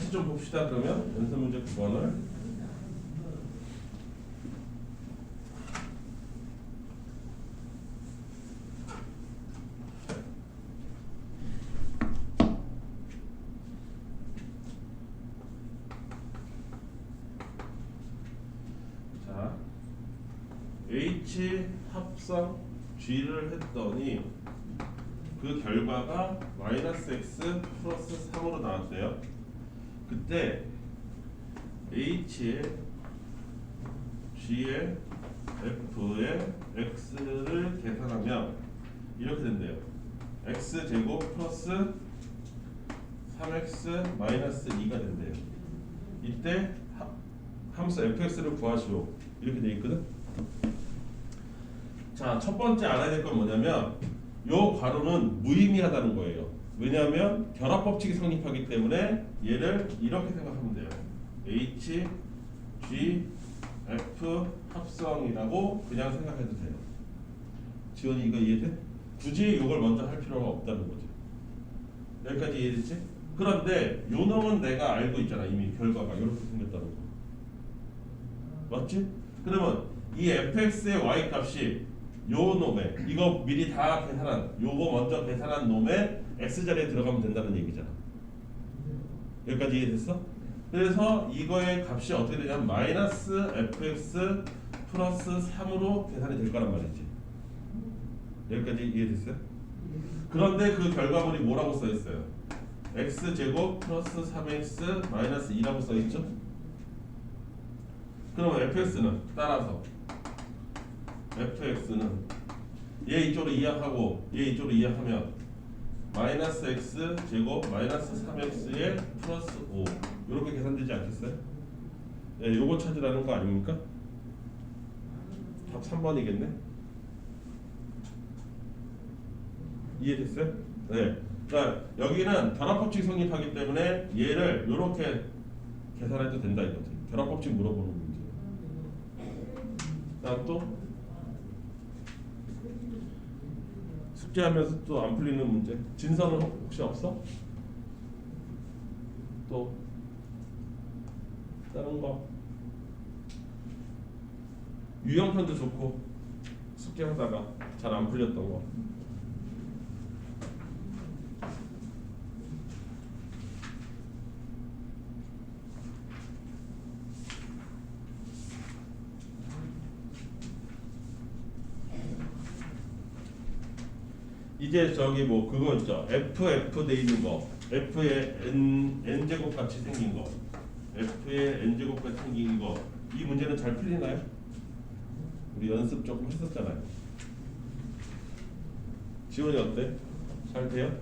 같이 좀 봅시다. 그러면 연습 문제 9번을. 자, H 합성 G를 했더니 그 결과가 마이너스 X 플러스 3으로 나왔대요. 그때 H에 G에 F에 X를 계산하면 이렇게 된대요. X제곱 플러스 3X 마이너스 2가 된대요. 이때 함수 fx를 구하시오. 이렇게 돼 있거든. 자, 첫 번째 알아야 될 건 뭐냐면 요 괄호는 무의미하다는 거예요. 왜냐하면 결합 법칙이 성립하기 때문에 얘를 이렇게 생각하면 돼요. H, G, F 합성이라고 그냥 생각해도 돼요. 지원이 이거 이해돼? 굳이 이걸 먼저 할 필요가 없다는 거지. 여기까지 이해됐지? 그런데 요 놈은 내가 알고 있잖아. 이미 결과가 이렇게 생겼다는 거. 맞지? 그러면 이 fx의 y 값이 요 놈의 이거 미리 다 계산한 요거 먼저 계산한 놈의 x자리에 들어가면 된다는 얘기잖아. 여기까지 이해됐어? 그래서 이거의 값이 어떻게 되냐면 마이너스 fx 플러스 3으로 계산이 될 거란 말이지. 여기까지 이해됐어요? 그런데 그 결과물이 뭐라고 써있어요? x제곱 플러스 3x 마이너스 2라고 써있죠? 그럼 fx는 따라서 fx는 얘 이쪽으로 이항하고 얘 이쪽으로 이항하면 마이너스 x 제곱 마이너스 3x에 플러스 5 이렇게 계산되지 않겠어요? 예, 요거 찾으라는 거 아닙니까? 답 3번이겠네. 이해됐어요? 네. 그러니까 여기는 결합법칙 성립하기 때문에 얘를 이렇게 계산해도 된다 이거지. 결합법칙 물어보는 문제. 다음 또 숙제하면서 또 안 풀리는 문제. 진선은 혹시 없어? 또 다른 거 유형편도 좋고 숙제하다가 잘 안 풀렸던 거. 이제 저기 뭐 그거 있죠. F 돼 있는 거, F의 n 제곱 같이 생긴 거, F의 n 제곱 같이 생긴 거. 이 문제는 잘 풀리나요? 우리 연습 조금 했었잖아요. 지원이 어때? 잘 돼요?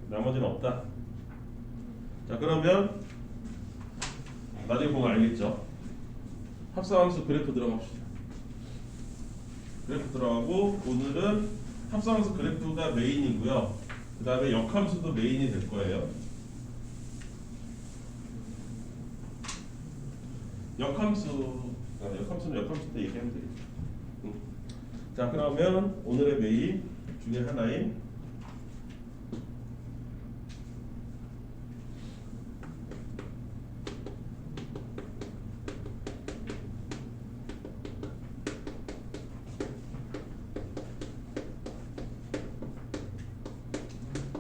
나머지는 없다. 자, 그러면 나중에 보면 알겠죠. 합성함수 그래프 들어갑시다. 그래프 들어가고 오늘은 합성함수 그래프가 메인이고요. 그 다음에 역함수도 메인이 될 거예요. 역함수는 역함수 때 얘기하면 되겠죠. 자, 그러면 오늘의 메인 중에 하나인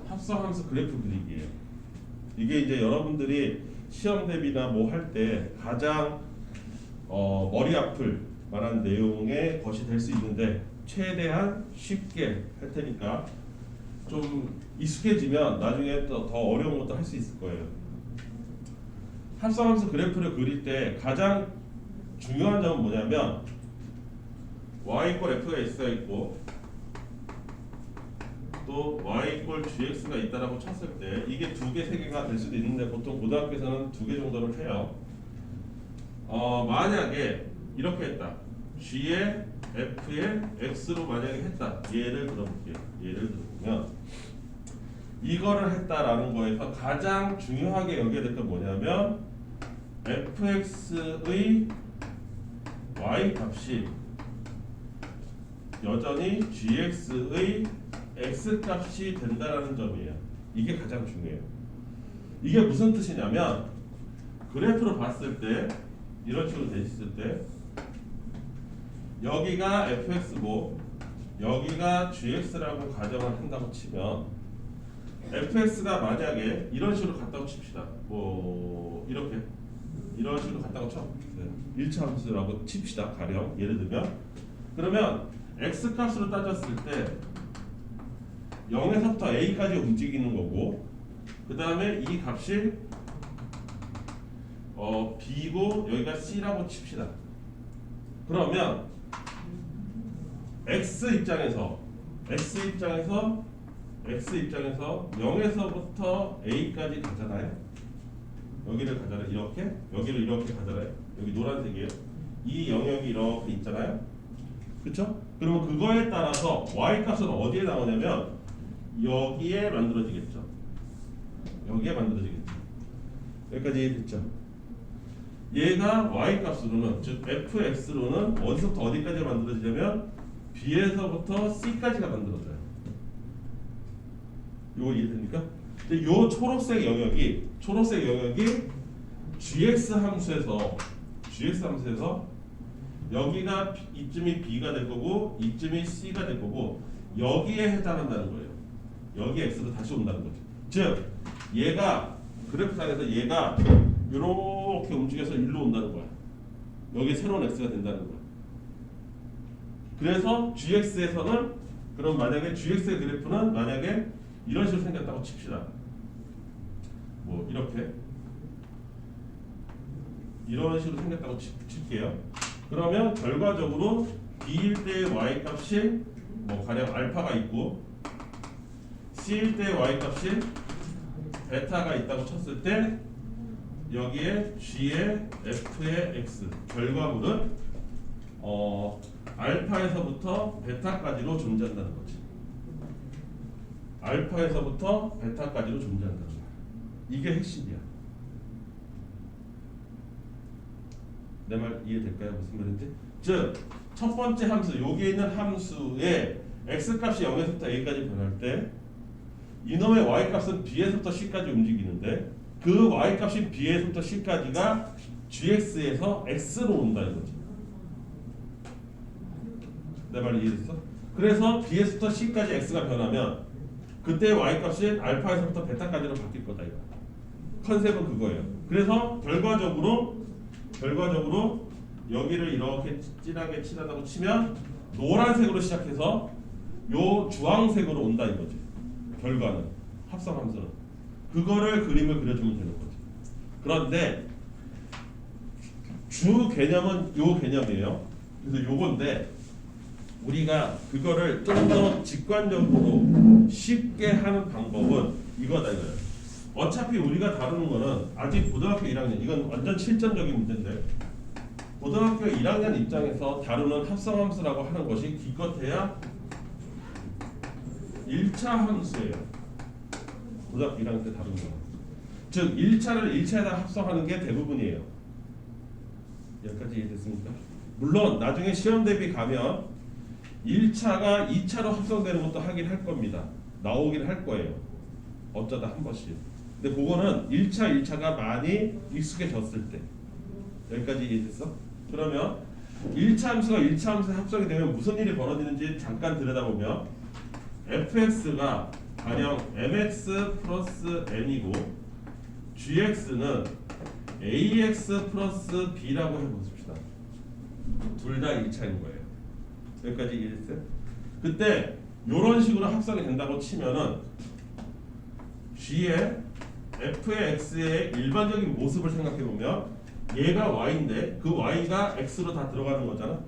합성함수 그래프 그리기예요. 이게 이제 여러분들이 시험 대비나 뭐 할 때 가장 머리 아플 만한 내용의 것이 될 수 있는데 최대한 쉽게 할 테니까 좀 익숙해지면 나중에 또 더 어려운 것도 할 수 있을 거예요. 합성함수 그래프를 그릴 때 가장 중요한 점은 뭐냐면 y = f가 있어야 있고 또 y = gx가 있다라고 쳤을 때 이게 2개, 3개가 될 수도 있는데 보통 고등학교에서는 2개 정도를 해요. 만약에 이렇게 했다. g에 f에 x로 만약에 했다. 예를 들어볼게요. 예를 들어보면 이거를 했다라는 거에서 가장 중요하게 여겨야 될 건 뭐냐면 fx의 y 값이 여전히 gx의 x 값이 된다라는 점이에요. 이게 가장 중요해요. 이게 무슨 뜻이냐면 그래프로 봤을 때 이런 식으로 돼 있을 때 여기가 fx고 여기가 gx라고 가정을 한다고 치면 fx가 만약에 이런 식으로 갔다고 칩시다. 뭐 이렇게 이런 식으로 갔다고 쳐. 네. 1차 함수라고 칩시다. 가령 예를 들면 그러면 x 값으로 따졌을 때 0에서부터 a까지 움직이는 거고 그 다음에 이 값이 b고 여기가 c라고 칩시다. 그러면 x 입장에서 0에서부터 a까지 가잖아요. 여기를 가잖아요. 이렇게 여기를 이렇게 가잖아요. 여기 노란색이에요. 이 영역이 이렇게 있잖아요. 그렇죠? 그러면 그거에 따라서 y 값은 어디에 나오냐면 여기에 만들어지겠죠. 여기에 만들어지겠죠. 여기까지 이해됐죠? 얘가 y 값으로는 즉 fx로는 어디서부터 어디까지 만들어지냐면 b에서부터 c까지가 만들어져요. 이거 이해됩니까? 근데 요 초록색 영역이 gx 함수에서 여기가 이쯤이 b가 될 거고 이쯤이 c가 될 거고 여기에 해당한다는 거예요. 여기 x로 다시 온다는 거죠. 즉 얘가 그래프상에서 얘가 이렇게 움직여서 일로 온다는 거야. 여기 새로운 x가 된다는 거야. 그래서 gx에서는 그럼 만약에 gx의 그래프는 만약에 이런 식으로 생겼다고 칩시다. 뭐 이렇게 이런 식으로 생겼다고 칠게요. 그러면 결과적으로 b일 때의 y 값이 뭐 가령 알파가 있고 c일 때의 y 값이 베타가 있다고 쳤을 때 여기에 g의 f의 x 결과물은 알파에서부터 베타까지로 존재한다는 거지. 알파에서부터 베타까지로 존재한다는 거야. 이게 핵심이야. 내 말 이해될까요? 무슨 말인지? 즉, 첫 번째 함수, 여기에 있는 함수의 x값이 0에서부터 a까지 변할 때 이놈의 y값은 b에서부터 c까지 움직이는데 그 y값이 b에서부터 c까지가 gx에서 x로 온다는 거지. 내 말 이해됐어? 그래서 b에서부터 c까지 x가 변하면 그때 y값이 알파에서부터 베타까지로 바뀔 거다 이거. 컨셉은 그거예요. 그래서 결과적으로 여기를 이렇게 진하게 칠하다고 치면 노란색으로 시작해서 요 주황색으로 온다 이거지. 결과는 합성함수는 그거를 그림을 그려주면 되는 거지. 그런데 주 개념은 요 개념이에요. 그래서 요건데 우리가 그거를 좀 더 직관적으로 쉽게 하는 방법은 이거다 이거예요. 어차피 우리가 다루는 거는 아직 고등학교 1학년 이건 완전 실전적인 문제인데 고등학교 1학년 입장에서 다루는 합성함수라고 하는 것이 기껏해야 1차 함수예요. 고등학교 1학년 때 다루는 거. 즉 1차를 1차에다 합성하는 게 대부분이에요. 여기까지 이해됐습니까? 물론 나중에 시험 대비 가면 1차가 2차로 합성되는 것도 하긴 할 겁니다. 나오긴 할 거예요. 어쩌다 한 번씩. 근데 그거는 1차가 많이 익숙해졌을 때. 여기까지 이해됐어? 그러면 1차 함수가 1차 함수에 합성이 되면 무슨 일이 벌어지는지 잠깐 들여다보면 fx가 가령 mx 플러스 n이고 gx는 ax 플러스 b라고 해봅시다. 둘 다 1차인 거예요. 여기까지 이해됐어요? 그때 이런 식으로 합성이 된다고 치면은 g의 f의 x의 일반적인 모습을 생각해 보면 얘가 y인데 그 y가 x로 다 들어가는 거잖아.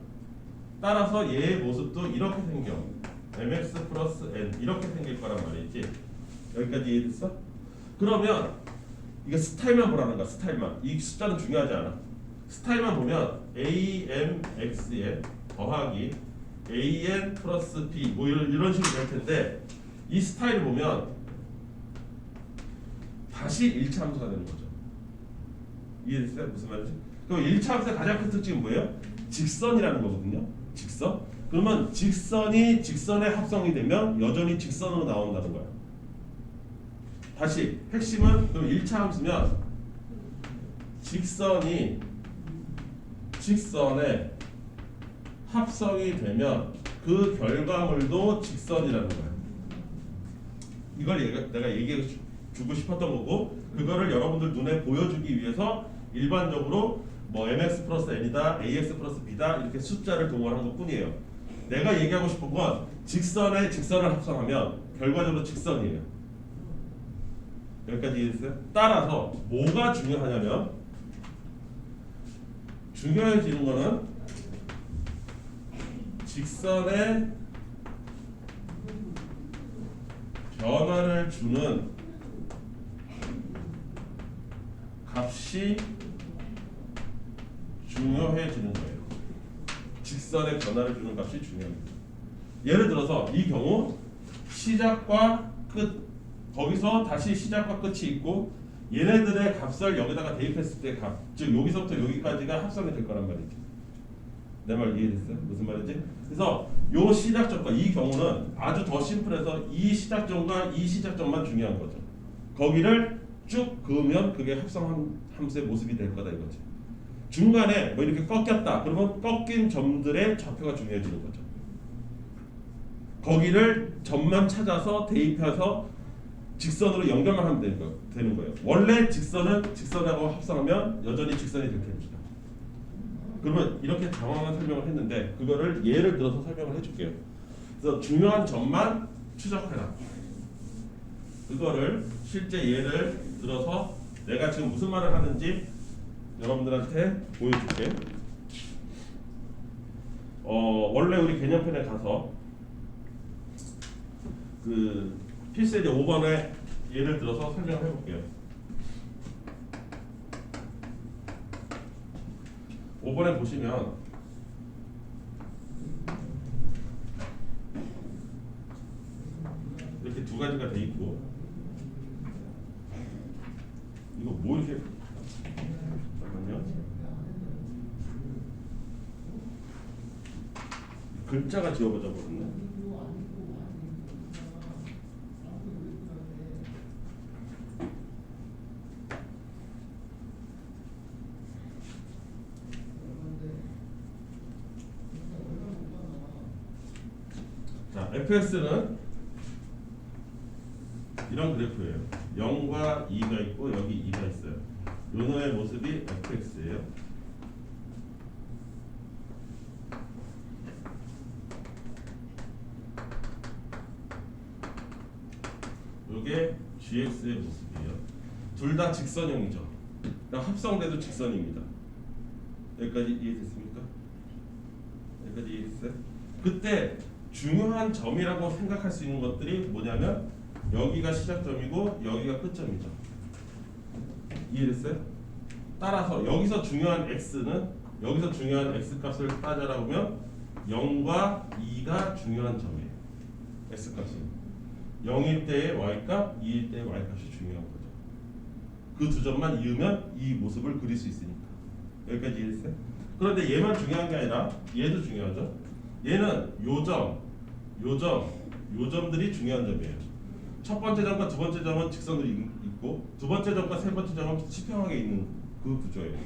따라서 얘의 모습도 이렇게 생겨. mx 플러스 n 이렇게 생길 거란 말이지. 여기까지 이해됐어? 그러면 이거 스타일만 보라는 거야. 스타일만. 이 숫자는 중요하지 않아. 스타일만 보면 amx에 더하기 an 플러스 b 뭐 이런 식으로 될 텐데 이 스타일을 보면 다시 1차 함수가 되는 거죠. 이해됐어요? 무슨 말인지? 그럼 1차 함수의 가장 큰 특징은 뭐예요? 직선이라는 거거든요. 직선. 그러면 직선이 직선의 합성이 되면 여전히 직선으로 나온다는 거야. 다시 핵심은 그럼 1차 함수면 직선이 직선의 합성이 되면 그 결과물도 직선이라는 거야. 이걸 내가 얘기해 주고 싶었던 거고, 그거를 여러분들 눈에 보여주기 위해서 일반적으로 뭐 mx 플러스 n이다, ax 플러스 b다 이렇게 숫자를 동원한 것 뿐이에요. 내가 얘기하고 싶은 건 직선에 직선을 합성하면 결과적으로 직선이에요. 여기까지 이해됐어요? 따라서 뭐가 중요하냐면, 중요해지는 거는 직선에 변화를 주는 값이 중요해지는 거예요. 직선에 변화를 주는 값이 중요합니다. 예를 들어서 이 경우 시작과 끝, 거기서 다시 시작과 끝이 있고 얘네들의 값을 여기다가 대입했을 때 값, 즉 여기서부터 여기까지가 합성이 될 거란 말이죠. 내 말 이해됐어요? 무슨 말인지? 그래서 요 시작점과 이 경우는 아주 더 심플해서 이 시작점과 이 시작점만 중요한 거죠. 거기를 쭉 그으면 그게 합성 함수의 모습이 될 거다 이거지. 중간에 뭐 이렇게 꺾였다 그러면 꺾인 점들의 좌표가 중요해지는 거죠. 거기를 점만 찾아서 대입해서 직선으로 연결만 하면 되는 거예요. 원래 직선은 직선하고 합성하면 여전히 직선이 될 테니까. 그러면 이렇게 장황한 설명을 했는데 그거를 예를 들어서 설명을 해줄게요. 그래서 중요한 점만 추적해라. 그거를 실제 예를 들어서 내가 지금 무슨 말을 하는지 여러분들한테 보여줄게. 원래 우리 개념편에 가서 그 필수의 5번에 예를 들어서 설명을 해볼게요. 5번에 보시면 이렇게 두 가지가 돼 있고, 이거 뭐 이렇게, 잠깐만요. 글자가 지워져 버렸네. 자, fx는 이런 그래프예요. 0과 2가 있고 여기 2가 있어요. 요놈의 모습이 fx예요. 요게 gx의 모습이에요. 둘 다 직선형이죠. 그러니까 합성돼도 직선입니다. 여기까지 이해됐습니까? 여기까지 이해됐어요? 그때 중요한 점이라고 생각할 수 있는 것들이 뭐냐면 여기가 시작점이고 여기가 끝점이죠. 이해됐어요? 따라서 여기서 중요한 x는 여기서 중요한 x 값을 따져라 보면 0과 2가 중요한 점이에요. x 값은 0일 때의 y 값, 2일 때의 y 값이 중요한 거죠. 그 두 점만 이으면 이 모습을 그릴 수 있으니까. 여기까지 이해됐어요? 그런데 얘만 중요한 게 아니라 얘도 중요하죠. 얘는 요 점들이 중요한 점이에요. 첫 번째 점과 두 번째 점은 직선으로 있고 두 번째 점과 세 번째 점은 수평하게 있는 그 구조예요.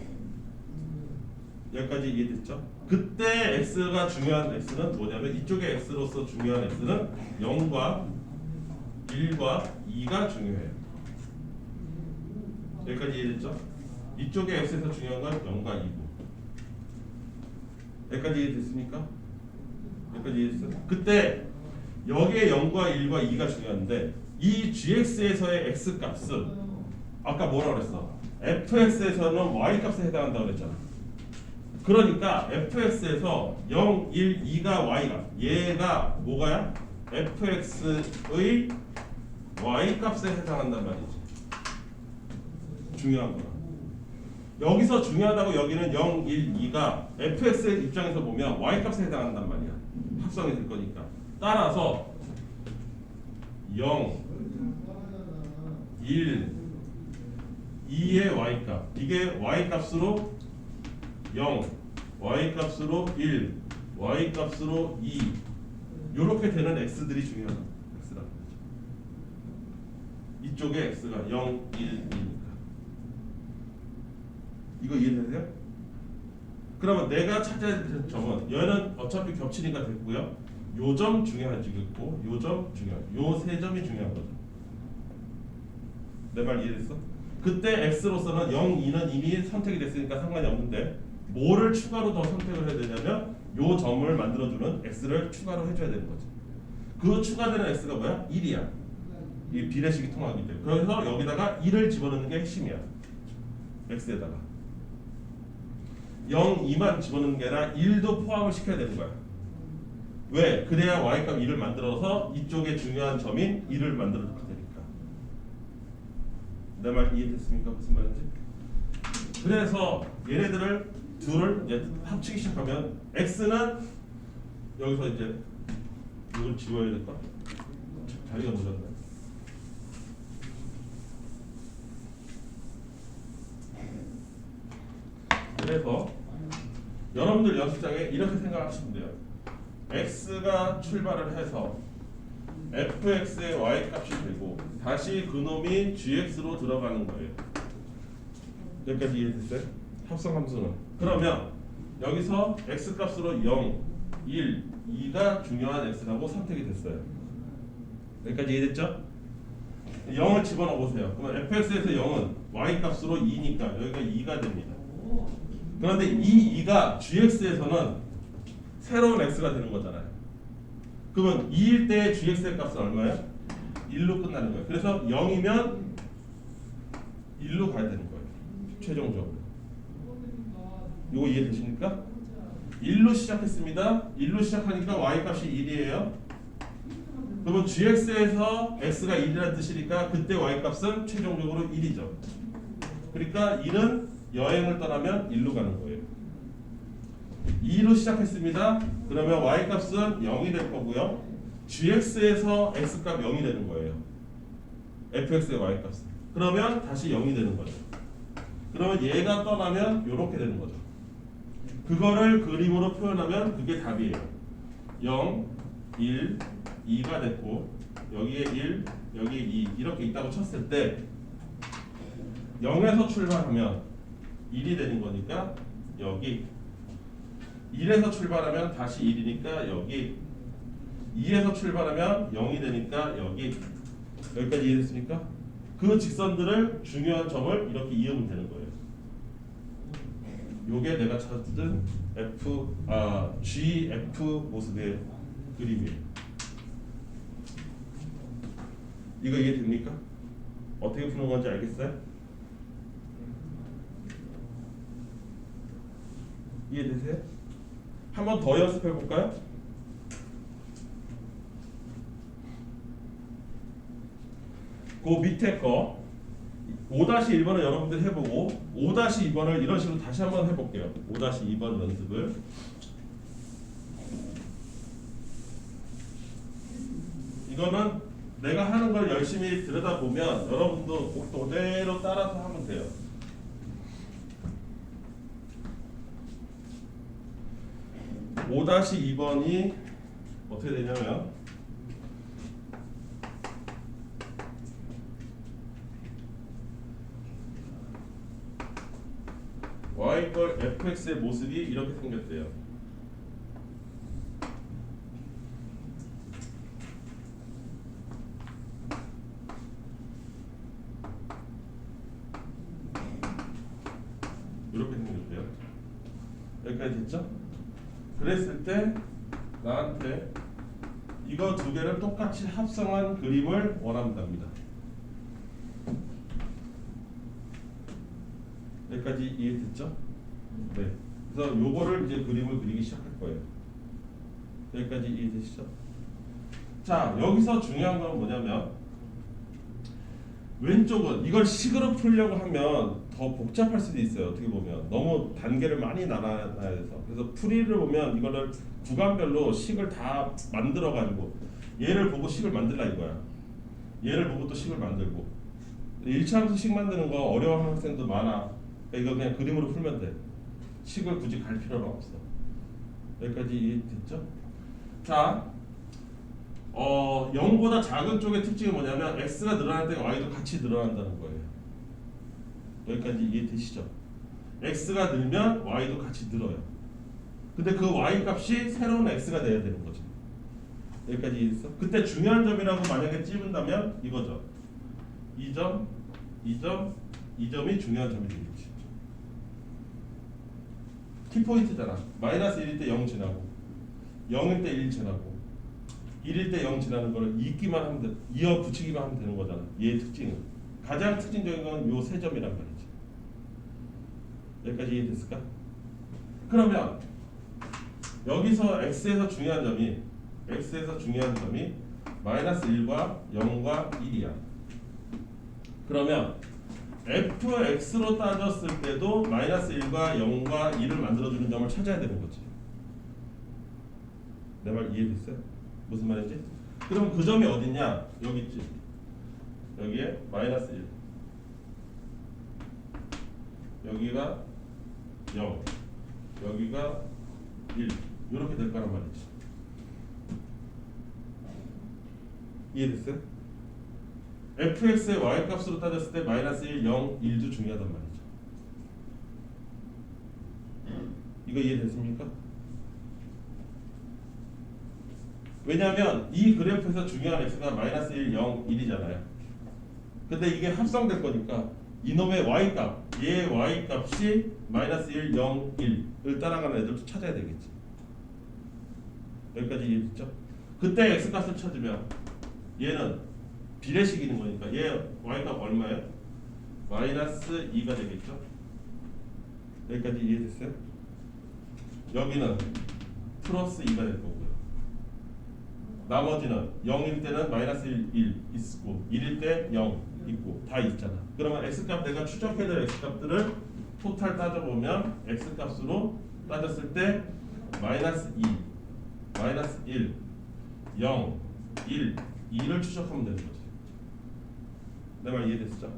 여기까지 이해됐죠? 그때 x가 중요한 x는 뭐냐면 이쪽의 x로서 중요한 x는 0과 1과 2가 중요해요. 여기까지 이해됐죠? 이쪽의 x에서 중요한 건 0과 2고. 여기까지 이해됐습니까? 여기까지 이해됐어요? 그때 여기에 0과 1과 2가 중요한데 이 gx에서의 x 값은 아까 뭐라 그랬어? fx에서는 y 값에 해당한다고 그랬잖아. 그러니까 fx에서 0, 1, 2가 y 값, 얘가 뭐가야? fx의 y 값에 해당한단 말이지. 중요한 거야. 여기서 중요하다고 여기는 0, 1, 2가 fx의 입장에서 보면 y 값에 해당한단 말이야. 합성이 될 거니까. 따라서 0, 1, 2의 y값, 이게 y값으로 0, y값으로 1, y 값으로 2 이렇게 되는 x들이 중요하다. x라는 거죠. 이쪽에 x가 0, 1, 2니까 이거 이해되세요? 그러면 내가 찾아야 되는 점은 얘는 어차피 겹치니까 됐고요. 요 점 중요하지겠고 요 점 중요한 요 세 점이 중요한 거죠. 내 말 이해됐어? 그때 x로서는 0, 2는 이미 선택이 됐으니까 상관이 없는데 뭐를 추가로 더 선택을 해야 되냐면 요 점을 만들어주는 x를 추가로 해줘야 되는 거죠. 그 추가되는 x가 뭐야? 1이야. 이 비례식이 통하기 때문에. 그래서 여기다가 1을 집어넣는 게 핵심이야. x에다가 0, 2만 집어넣는 게 아니라 1도 포함을 시켜야 되는 거야. 왜? 그래야 y값 1을 만들어서 이쪽에 중요한 점인 1을 만들어줄 테니까. 내 말 이해됐습니까? 무슨 말인지? 그래서 얘네들을 둘을 이제 합치기 시작하면 x는 여기서 이제 이걸 지워야겠다. 자리가 모자랐네. 그래서 여러분들 연습장에 이렇게 생각하시면 돼요. x가 출발을 해서 fx의 y값이 되고 다시 그놈이 gx로 들어가는 거예요. 여기까지 이해됐어요? 합성함수는. 그러면 여기서 x값으로 0, 1, 2가 중요한 x라고 선택이 됐어요. 여기까지 이해됐죠? 0을 집어넣어 보세요. 그러면 fx에서 0은 y값으로 2니까 여기가 2가 됩니다. 그런데 이 2가 gx에서는 새로운 x가 되는 거잖아요. 그러면 2일 때 gx의 값은 얼마예요? 1로 끝나는 거예요. 그래서 0이면 1로 가야 되는 거예요. 최종적으로. 이거 이해되십니까? 1로 시작했습니다. 1로 시작하니까 y값이 1이에요. 그러면 gx에서 x가 1이라는 뜻이니까 그때 y값은 최종적으로 1이죠. 그러니까 1은 여행을 떠나면 1로 가는 거예요. 2로 시작했습니다. 그러면 y값은 0이 될 거고요. gx에서 x값 0이 되는 거예요. fx의 y값은. 그러면 다시 0이 되는 거죠. 그러면 얘가 떠나면 이렇게 되는 거죠. 그거를 그림으로 표현하면 그게 답이에요. 0, 1, 2가 됐고 여기에 1, 여기에 2 이렇게 있다고 쳤을 때 0에서 출발하면 1이 되는 거니까 여기 1에서 출발하면 다시 1이니까 여기 2에서 출발하면 0이 되니까 여기까지 이해됐습니까? 그 직선들을 중요한 점을 이렇게 이으면 되는 거예요. 요게 내가 찾은 GF 모습의 그림이에요. 이거 이해됩니까? 어떻게 푸는 건지 알겠어요? 이해되세요? 한 번 더 연습해 볼까요? 그 밑에 거 5-1번을 여러분들 해보고 5-2번을 이런 식으로 다시 한번 해볼게요. 5-2번 연습을. 이거는 내가 하는 걸 열심히 들여다보면 여러분도 그대로 따라서 하면 돼요. 5-2번이 어떻게 되냐면 y걸 fx의 모습이 이렇게 생겼대요. 이렇게 생겼대요. 여기까지 됐죠? 그랬을 때 나한테 이거 두 개를 똑같이 합성한 그림을 원한답니다. 여기까지 이해됐죠? 네. 그래서 요거를 이제 그림을 그리기 시작할 거예요. 여기까지 이해되시죠? 자, 여기서 중요한 건 뭐냐면 왼쪽은 이걸 식으로 풀려고 하면 더 복잡할 수도 있어요. 어떻게 보면 너무 단계를 많이 나눠야 돼서. 그래서 풀이를 보면 이거를 구간별로 식을 다 만들어 가지고 얘를 보고 식을 만들라 이거야. 얘를 보고 또 식을 만들고. 1차함수 식 만드는 거 어려워하는 학생도 많아. 그러니까 이거 그냥 그림으로 풀면 돼. 식을 굳이 갈 필요는 없어. 여기까지 이해됐죠? 자, 0보다 작은 쪽의 특징이 뭐냐면 x가 늘어날 때 y도 같이 늘어난다는 거예요. 여기까지 이해되시죠? x가 늘면 y도 같이 늘어요. 근데 그 y 값이 새로운 x가 돼야 되는 거죠. 여기까지 이해됐어? 그때 중요한 점이라고 만약에 찝은다면 이거죠. 2점, 2점, 2점이 중요한 점이 되겠지. 키포인트잖아. 마이너스 1일 때 0 지나고 0일 때 1 지나고 1일 때 0 지나는 거를 잊기만 하면 돼. 이어 붙이기만 하면 되는 거잖아. 얘의 특징은. 가장 특징적인 건 요 세 점이란 말이지. 여기까지 이해됐을까? 그러면 여기서 x에서 중요한 점이 마이너스 1과 0과 1이야. 그러면 fx로 따졌을 때도 마이너스 1과 0과 1을 만들어주는 점을 찾아야 되는 거지. 내 말 이해됐어요? 무슨 말인지? 그럼 그 점이 어딨냐? 여기 있지. 여기에 마이너스 1, 여기가 0, 여기가 1 이렇게 될 거란 말이지. 이해됐어요? fx의 y값으로 따졌을 때 마이너스 1, 0, 1도 중요하단 말이죠. 이거 이해됐습니까? 왜냐하면 이 그래프에서 중요한 x가 마이너스 1, 0, 1이잖아요. 근데 이게 합성될 거니까 이놈의 y값, 얘의 y값이 마이너스 1, 0, 1을 따라가는 애들도 찾아야 되겠지. 여기까지 이해됐죠? 그때 x값을 찾으면 얘는 비례식이는 거니까 얘 y값 얼마예요? 마이너스 2가 되겠죠? 여기까지 이해됐어요? 여기는 플러스 2가 될 거고요. 나머지는 0일 때는 마이너스 1 있고 1일 때 0 있고 다 있잖아. 그러면 x값 내가 추적해야 될 x값들을 토탈 따져보면 x값으로 따졌을 때 마이너스 2, 마이너스 1, 0, 1, 2를 추적하면 되는 거지. 내 말 이해됐죠?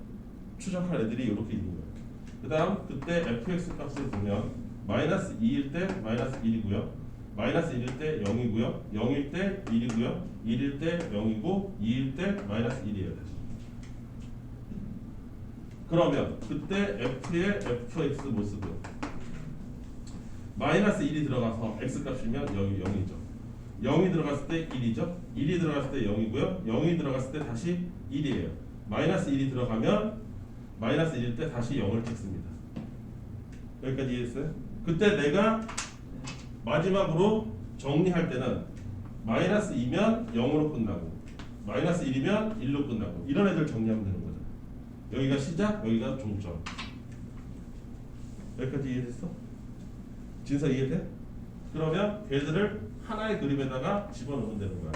추적할 애들이 이렇게 있는 거예요. 그 다음 그때 fx 값을 보면 마이너스 2일 때 마이너스 1이고요. 마이너스 1일 때 0이고요. 0일 때 1이고요. 1일 때 0이고 2일 때 마이너스 1이에요. 그러면 그때 f의 fx 모습은 마이너스 1이 들어가서 x값이면 여기 0이죠. 0이 들어갔을 때 1이죠. 1이 들어갔을 때 0이고요. 0이 들어갔을 때 다시 1이에요. 마이너스 1이 들어가면 마이너스 1일 때 다시 0을 찍습니다. 여기까지 이해했어요? 그때 내가 마지막으로 정리할 때는 마이너스 2면 0으로 끝나고 마이너스 1이면 1로 끝나고 이런 애들 정리하면 되는 거죠. 여기가 시작, 여기가 종점. 여기까지 이해됐어? 진서 이해돼? 그러면 걔들을 하나의 그림에다가 집어넣으면 되는 거야.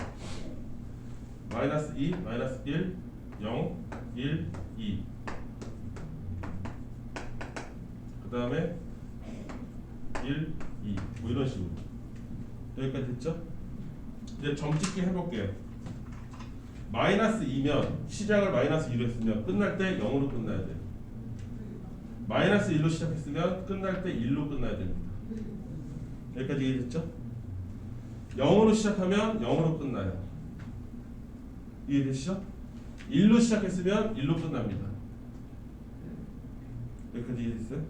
마이너스 2, 마이너스 1, 0, 1, 2. 그 다음에 1, 2. 뭐 이런 식으로. 여기까지 됐죠? 이제 점찍기 해볼게요. 마이너스 2면 시작을 마이너스 2로 했으면 끝날 때 0으로 끝나야 돼. 마이너스 1로 시작했으면 끝날 때 1로 끝나야 됩니다. 여기까지 이해됐죠? 0으로 시작하면 0으로 끝나요. 이해되시죠? 1로 시작했으면 1로 끝납니다. 여기까지 이해됐어요?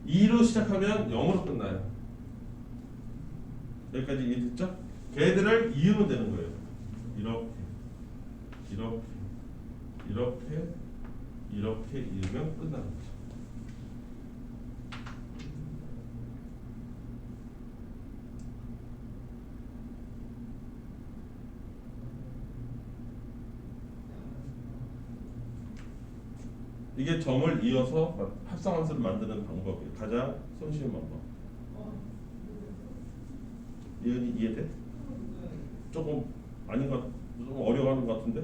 2로 시작하면 0으로 끝나요. 여기까지 이해됐죠? 걔들을 이으면 되는 거예요. 이렇게 이렇게 이렇게 이렇게 이으면 끝나는 거죠. 이게 점을 이어서 합성함수를 만드는 방법이에요. 가장 손쉬운 방법. 이해니 이해돼? 조금 아닌 것, 좀 어려워하는 것 같은데?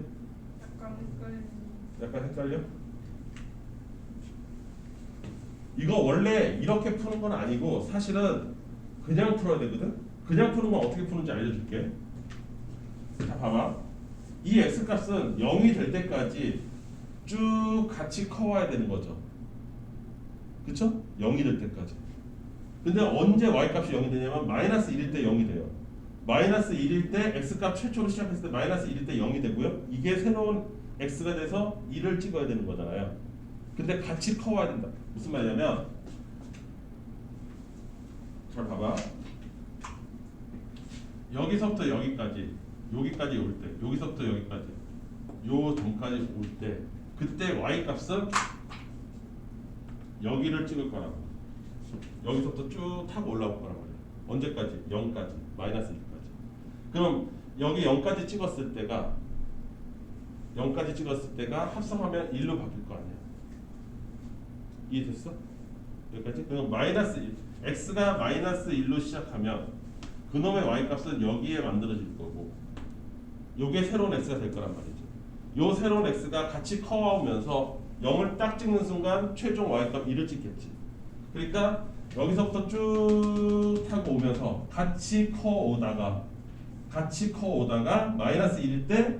약간 헷갈려? 이거 원래 이렇게 푸는 건 아니고 사실은 그냥 풀어야 되거든? 그냥 푸는 건 어떻게 푸는지 알려줄게. 자, 봐봐. 이 x값은 0이 될 때까지 쭉 같이 커와야 되는 거죠. 그쵸? 0이 될 때까지. 근데 언제 y값이 0이 되냐면 마이너스 1일 때 0이 돼요. 마이너스 1일 때 x값 최초로 시작했을 때 마이너스 1일 때 0이 되고요. 이게 새로운 x가 돼서 1을 찍어야 되는 거잖아요. 근데 같이 커와야 된다. 무슨 말이냐면 잘 봐봐. 여기서부터 여기까지 올 때, 여기서부터 여기까지 요 점까지 올 때, 그때 y 값은 여기를 찍을 거라고. 여기서부터 쭉 타고 올라올 거라고. 언제까지? 0까지, 마이너스 1까지. 그럼 여기 0까지 찍었을 때가 합성하면 1로 바뀔 거 아니야. 이해됐어? 여기까지? 그럼 마이너스 1, x가 마이너스 1로 시작하면 그놈의 y값은 여기에 만들어질 거고 요게 새로운 x가 될 거란 말이죠. 요 새로운 x가 같이 커오면서 0을 딱 찍는 순간 최종 y값 1을 찍겠지. 그러니까 여기서부터 쭉 타고 오면서 같이 커오다가 마이너스 1일 때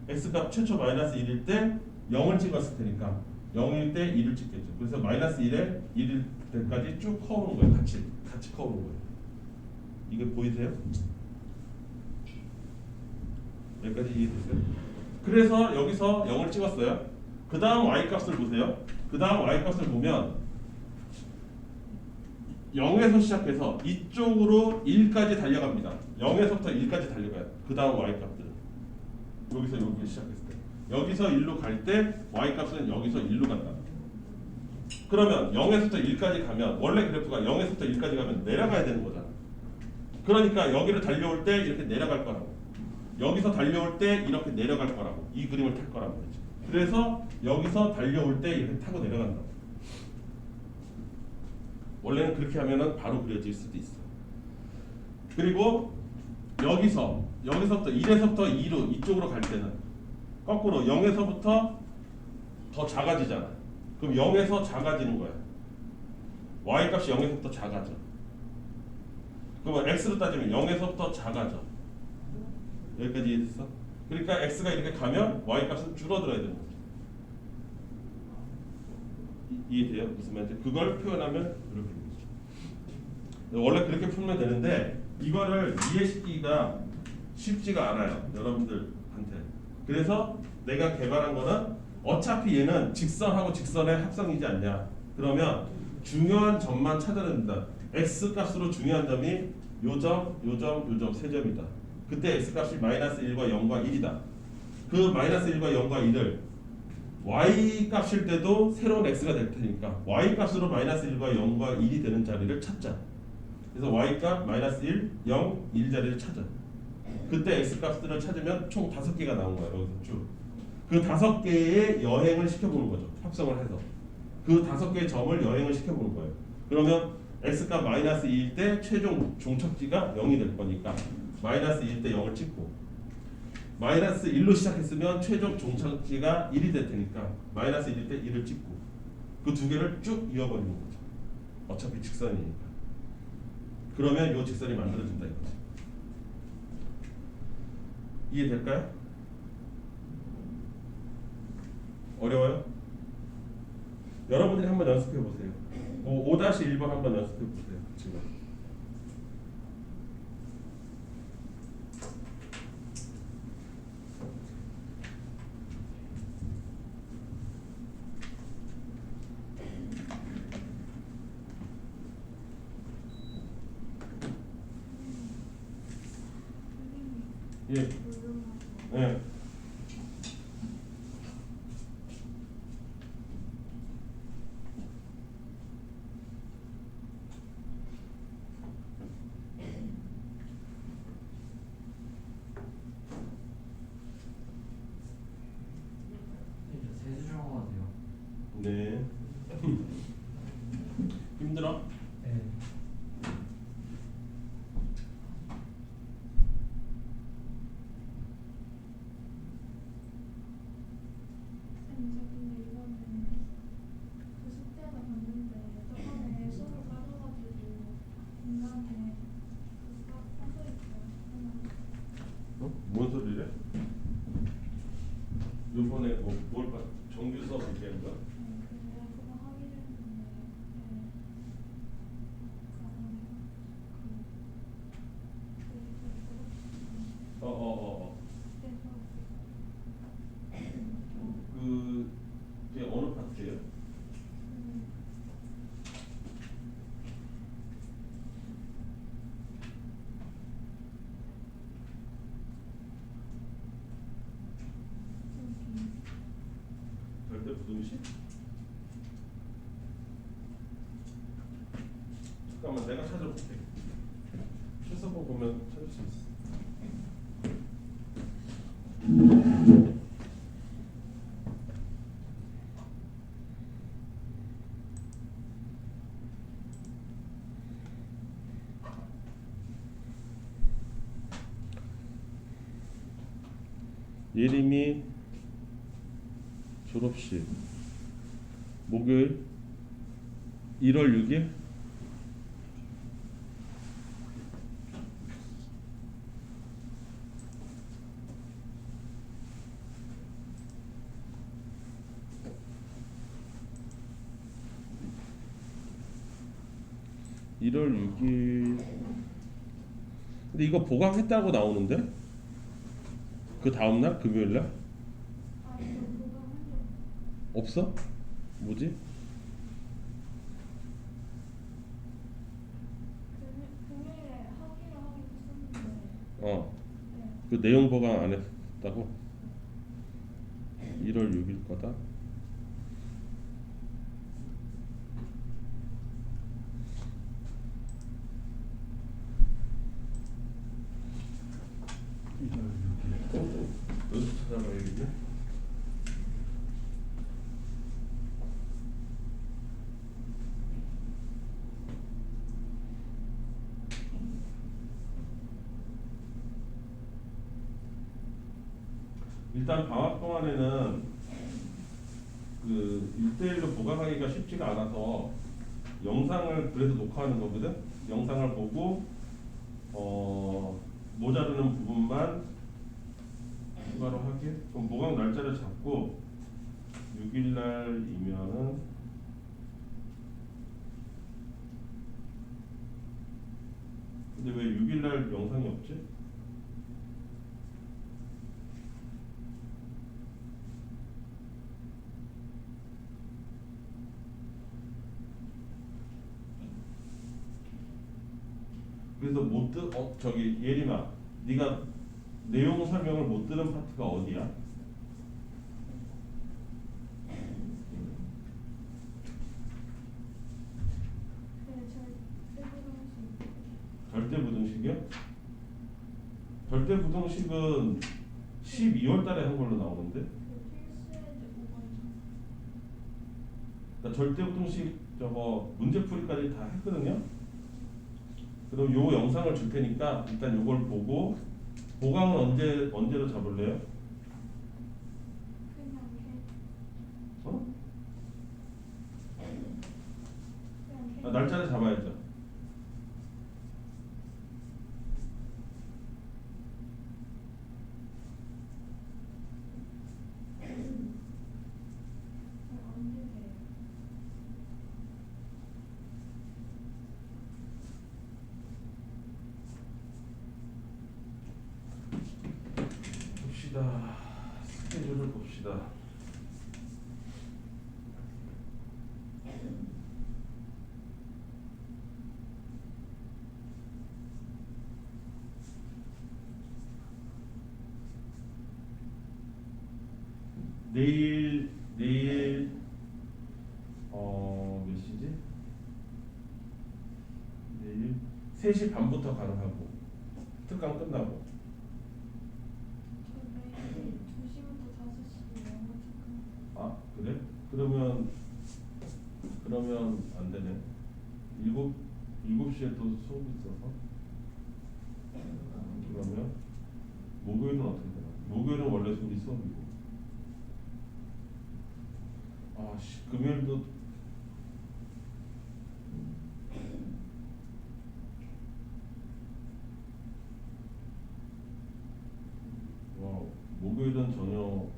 x값 최초 마이너스 1일 때 0을 찍었을 테니까 0일 때 1을 찍겠죠. 그래서 마이너스 1에 1일 때까지 쭉 커오는 거예요. 같이 커오는 거예요. 이게 보이세요? 여기까지 이해됐어요? 그래서 여기서 0을 찍었어요. 그 다음 y값을 보세요. 그 다음 y값을 보면 0에서 시작해서 이쪽으로 1까지 달려갑니다. 0에서부터 1까지 달려가요. 그 다음 y값들은 여기서 여기 시작했을 때 여기서 1로 갈 때 y값은 여기서 1로 간다. 그러면 0에서부터 1까지 가면 원래 그래프가 0에서부터 1까지 가면 내려가야 되는 거잖아. 그러니까 여기를 달려올 때 이렇게 내려갈 거라고. 여기서 달려올 때 이렇게 내려갈 거라고. 이 그림을 탈 거란 말이지. 그래서 여기서 달려올 때 이렇게 타고 내려간다. 원래는 그렇게 하면은 바로 그려질 수도 있어. 그리고 여기서부터 1에서부터 2로 이쪽으로 갈 때는 거꾸로 0에서부터 더 작아지잖아. 그럼 0에서 작아지는 거야. y 값이 0에서부터 작아져. 그러면 x로 따지면 0에서부터 작아져. 여기까지 이해됐어? 그러니까 x가 이렇게 가면 y 값은 줄어들어야 되는 거죠. 이해돼요? 무슨 말인지? 그걸 표현하면 이렇게 되죠. 원래 그렇게 풀면 되는데 이거를 이해시키기가 쉽지가 않아요. 여러분들한테. 그래서 내가 개발한 거는 어차피 얘는 직선하고 직선의 합성이지 않냐. 그러면 중요한 점만 찾아야 된다. x 값으로 중요한 점이 요점 세 점이다. 그때 x 값이 마이너스 1과 0과 1이다. 그 마이너스 1과 0과 1을 y 값일 때도 새로운 x가 될 테니까 y 값으로 마이너스 1과 0과 1이 되는 자리를 찾자. 그래서 y 값 마이너스 1, 0, 1 자리를 찾아. 그때 x 값들을 찾으면 총 5개가 나온 거야. 여기서 쭉. 그 5개의 여행을 시켜보는 거죠. 합성을 해서. 그 5개의 점을 여행을 시켜보는 거예요. 그러면 x값 마이너스 2일 때 최종 종착지가 0이 될 거니까 마이너스 2일 때 0을 찍고 마이너스 1로 시작했으면 최종 종착지가 1이 될 테니까 마이너스 1일 때 1을 찍고 그 두 개를 쭉 이어버리는 거죠. 어차피 직선이니까. 그러면 이 직선이 만들어진다 이거지. 이해될까요? 어려워요? 여러분들이 한번 연습해 보세요. 5-1번 한번 연습해 보세요. 지금. 예. 네. 네. 힘들어? 네. 보이시? 잠깐만 내가 찾아볼게. 최서보 보면 찾을 수 있어. 예림이 졸업식 목요일 1월 6일 근데 이거 보강했다고 나오는데? 그 다음날 금요일날? 없어? 뭐지? 금요일에 하기로 하긴 했었는데. 어. 네. 그 내용 보강 안 했다고? 1월 6일 거다. 어디서 찾아봐야겠지? 일단 방학 동안에는 그 1대1로 보강하기가 쉽지가 않아서 영상을 그래도 녹화하는 거거든. 영상을 보고 모자르는 부분만 추가로 하게. 그럼 보강 날짜를 잡고 6일 날이면은 근데 왜 6일 날 영상이 없지? 그래서 저기 예림아, 네가 내용 설명을 못 들은 파트가 어디야? 절대부등식이요? 절대부등식은 12월 달에 한 걸로 나오는데? 그러니까 절대부등식 저거 문제풀이까지 다 했거든요? 그럼 요 영상을 줄 테니까 일단 요걸 보고 보강은 언제로 잡을래요? 어? 날짜를 잡아야죠. 봅시다. 스케줄을 봅시다. 내일 몇 시지? 내일 3시 반부터 가능하고 특강 끝나고. 아 그래? 그러면 안 되네. 7시에 또 수업 있어서. 그러면 목요일은 어떻게 되나? 목요일은 원래 우리 수업이고. 금요일도 목요일은 전혀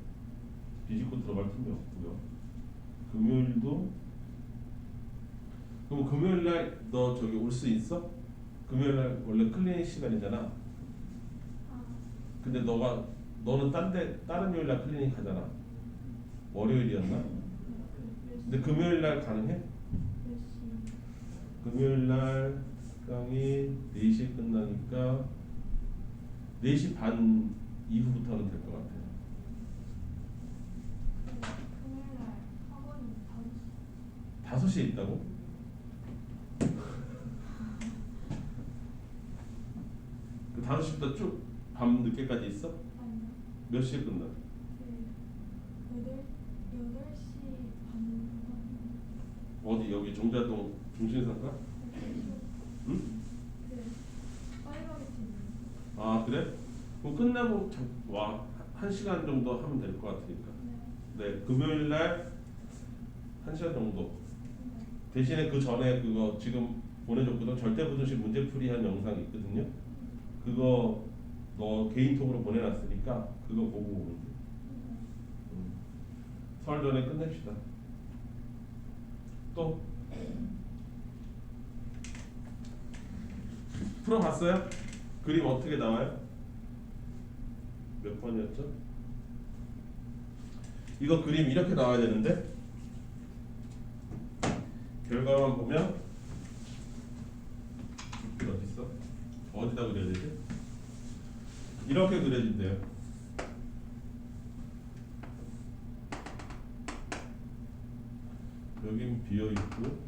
비집고 들어갈 틈이 없고요. 금요일도 그럼 금요일 날 너 저기 올 수 있어? 금요일 날 원래 클리닉 시간이잖아. 근데 너는 다른 요일 날 클리닉 하잖아. 월요일이었나? 근데 금요일 날 가능해? 금요일 날 강의 4시에 끝나니까 4시 반 이후부터는 될 것 같아요. 금요일날 5시에 있다고? 그 5시부터 쭉 밤 늦게까지 있어? 아니요. 몇 시에 끝나? 그 8시 반. 어디 여기 종자동 중심상가? 응? 그 파이버게트 있는. 아 그래? 그럼 끝나고 와 1시간 정도 하면 될 것 같으니까. 네. 네, 금요일 날 1시간 정도. 대신에 그 전에 그거 지금 보내줬거든. 절대부등식 문제풀이한 영상 있거든요. 그거 너 개인톡으로 보내놨으니까 그거 보고 오면 돼. 설 전에 끝냅시다. 또 풀어봤어요? 그림 어떻게 나와요? 몇 번이었죠? 이거 그림 이렇게 나와야 되는데 결과만 보면 어디 있어? 어디다 그려야 되지? 이렇게 그려진대요. 여긴 비어 있고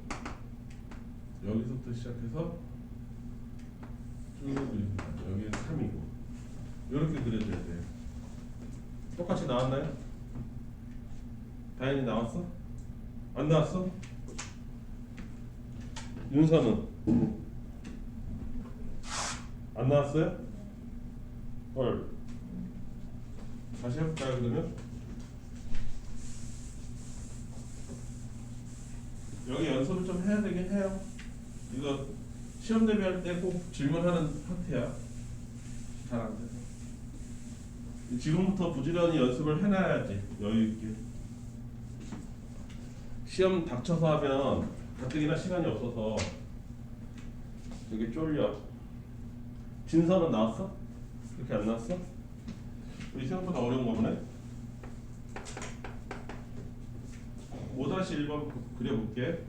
여기서부터 시작해서 쭉 그립니다. 여기는 3이고 이렇게 그려줘야 돼요. 똑같이 나왔나요? 다현이 나왔어? 안 나왔어? 윤서는? 안 나왔어요? 헐. 다시 해볼까요 그러면? 여기 연습을 좀 해야 되긴 해요. 이거 시험 대비할 때 꼭 질문하는 파트야. 잘 안 돼서. 지금부터 부지런히 연습을 해놔야지 여유 있게. 시험 닥쳐서 하면 가뜩이나 시간이 없어서 되게 쫄려. 진서는 나왔어? 그렇게 안 나왔어? 우리 생각보다 어려운 거 보네. 5-1번 그려볼게.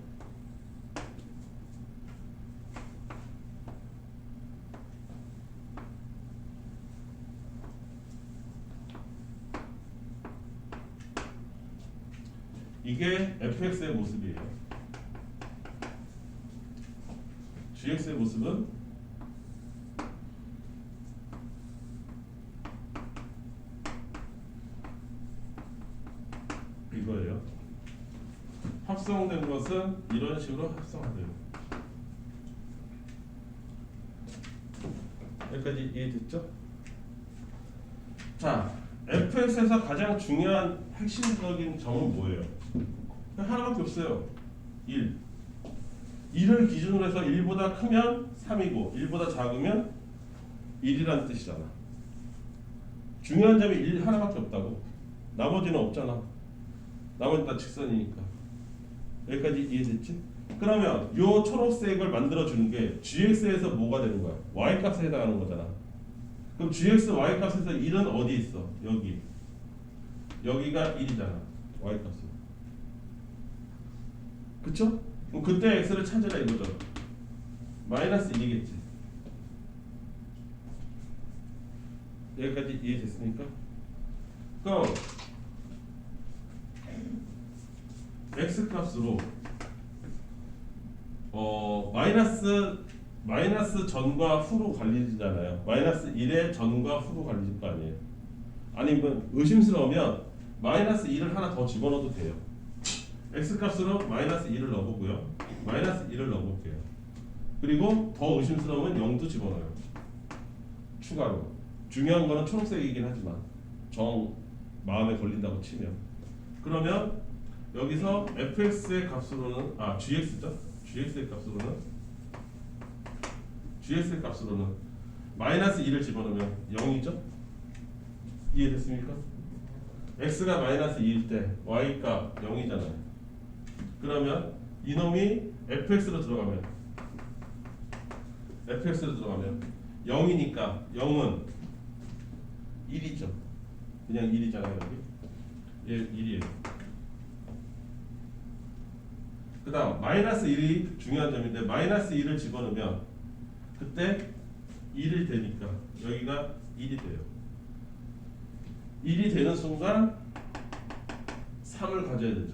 이게 fx의 모습이에요. gx의 모습은 이거예요. 합성된 것은 이런 식으로 합성돼요. 여기까지 이해됐죠? 자, fx에서 가장 중요한 핵심적인 점은 뭐예요? 하나밖에 없어요. 1. 1을 기준으로 해서 1보다 크면 3이고 1보다 작으면 1이라는 뜻이잖아. 중요한 점이 1 하나밖에 없다고. 나머지는 없잖아. 나머지는 다 직선이니까. 여기까지 이해됐지? 그러면 요 초록색을 만들어주는 게 gx에서 뭐가 되는 거야? y값에 해당하는 거잖아. 그럼 gx, y값에서 1은 어디 있어? 여기. 여기가 1이잖아. y값은. 그쵸? 그럼 그때 x를 찾으라 이거죠. 마이너스 1이겠지. 여기까지 이해됐습니까? 그럼 x 값으로 마이너스 전과 후로 갈리잖아요. 마이너스 1의 전과 후로 갈리질 거 아니에요. 아니면 의심스러우면 마이너스 1을 하나 더 집어넣어도 돼요. x 값으로 마이너스 1을 넣어보고요. 마이너스 1을 넣어볼게요. 그리고 더 의심스러우면 0도 집어넣어요. 추가로. 중요한 거는 초록색이긴 하지만 정 마음에 걸린다고 치면. 그러면 여기서 fx의 값으로는 gx죠? gx의 값으로는 마이너스 1을 집어넣으면 0이죠? 이해됐습니까? x가 마이너스 2일 때 y가 0이잖아요. 그러면 이놈이 fx로 들어가면 0이니까 0은 1이죠. 그냥 1이잖아요. 여기 얘 1이에요. 그 다음 마이너스 1이 중요한 점인데 마이너스 1을 집어넣으면 그때 1이 되니까 여기가 1이 돼요. 1이 되는 순간 3을 가져야 되죠.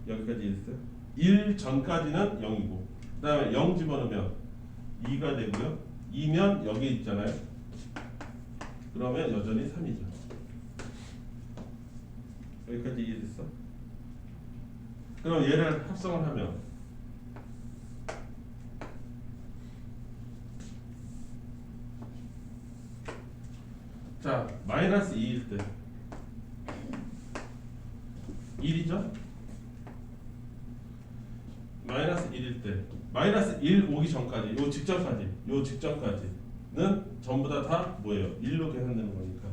여기까지 이해됐어요? 1 전까지는 0이고 그 다음에 0 집어넣으면 2가 되고요. 2면 여기 있잖아요. 그러면 여전히 3이죠. 여기까지 이해됐어? 그럼 얘를 합성을 하면 자 마이너스 2일 때 1이죠? 마이너스 1일 때 마이너스 1 오기 전까지 요 직전까지는 전부 다 뭐예요? 1로 계산되는 거니까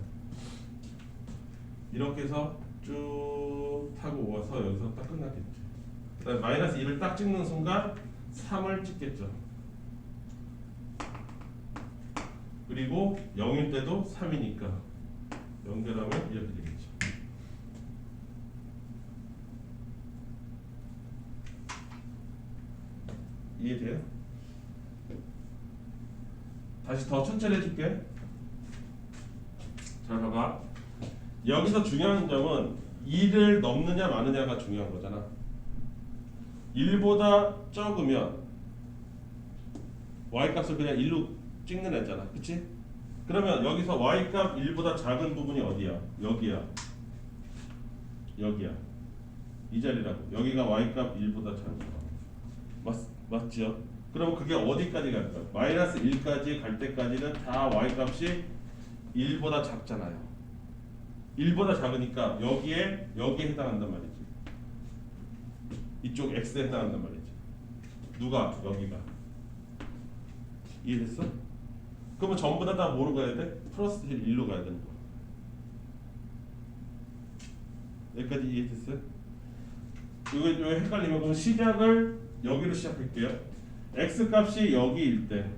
이렇게 해서 쭉 타고 와서 여기서 딱 끝났겠죠. 그다음에 마이너스 1을 딱 찍는 순간 3을 찍겠죠. 그리고 0일 때도 3이니까 연결하면 이렇게 되겠죠. 이해돼요? 다시 더 천천히 해줄게. 잘 봐봐. 여기서 중요한 점은 2를 넘느냐 마느냐가 중요한 거잖아. 1보다 적으면 y값을 그냥 1로 찍는 애잖아. 그치? 그러면 여기서 y값 1보다 작은 부분이 어디야? 여기야. 여기야. 이 자리라고. 여기가 y값 1보다 작은 거. 맞죠? 그럼 그게 어디까지 갈까? 마이너스 1까지 갈 때까지는 다 y값이 1보다 작잖아요. 1보다 작으니까 여기에 해당한단 말이지. 이쪽 x에 해당한단 말이지. 누가? 여기가. 이해됐어? 그러면 전부 다 뭐로 가야 돼? 플러스 1로 가야 되는 거야. 여기까지 이해됐어요? 이거 헷갈리면 그럼 시작을 여기로 시작할게요. x 값이 여기일 때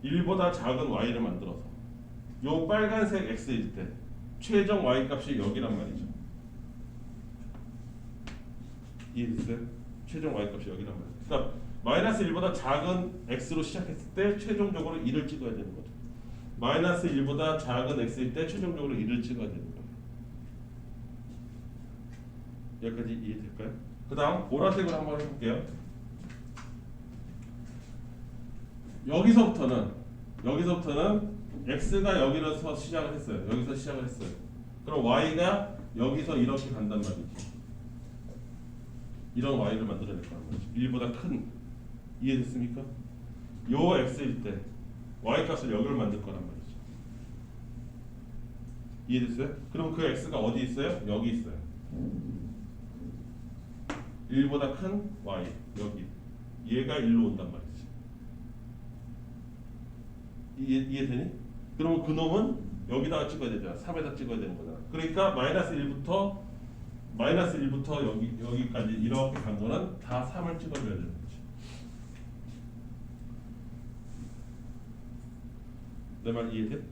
1보다 작은 y를 만들어서 요 빨간색 x일 때 최종 y 값이 여기란 말이죠. 이해됐어요? 최종 y 값이 여기란 말이죠. 그러니까 마이너스 1보다 작은 x로 시작했을 때 최종적으로 1을 찍어야 되는 거죠. 마이너스 1보다 작은 x일 때 최종적으로 1을 찍어야 되는 거예요. 여기까지 이해될까요? 그 다음 보라색으로 한번 해볼게요. 여기서부터는 x가 여기로서 시작을 했어요. 여기서 시작을 했어요. 그럼 y가 여기서 이렇게 간단 말이지. 이런 y를 만들어낼 거란 말이지. 1보다 큰. 이해됐습니까? 요 x일 때 y 값을 여기를 만들 거란 말이죠. 이해됐어요? 그럼 그 x가 어디 있어요? 여기 있어요. 1보다 큰 y 여기. 얘가 1로 온단 말이지. 이해되니? 그러면 그놈은 여기다가 찍어야 되잖아. 3에다 찍어야 되는 거잖아. 그러니까 마이너스 1부터 여기까지 이렇게 간 거는 다 3을 찍어줘야 되는 거지. 내 말 이해돼?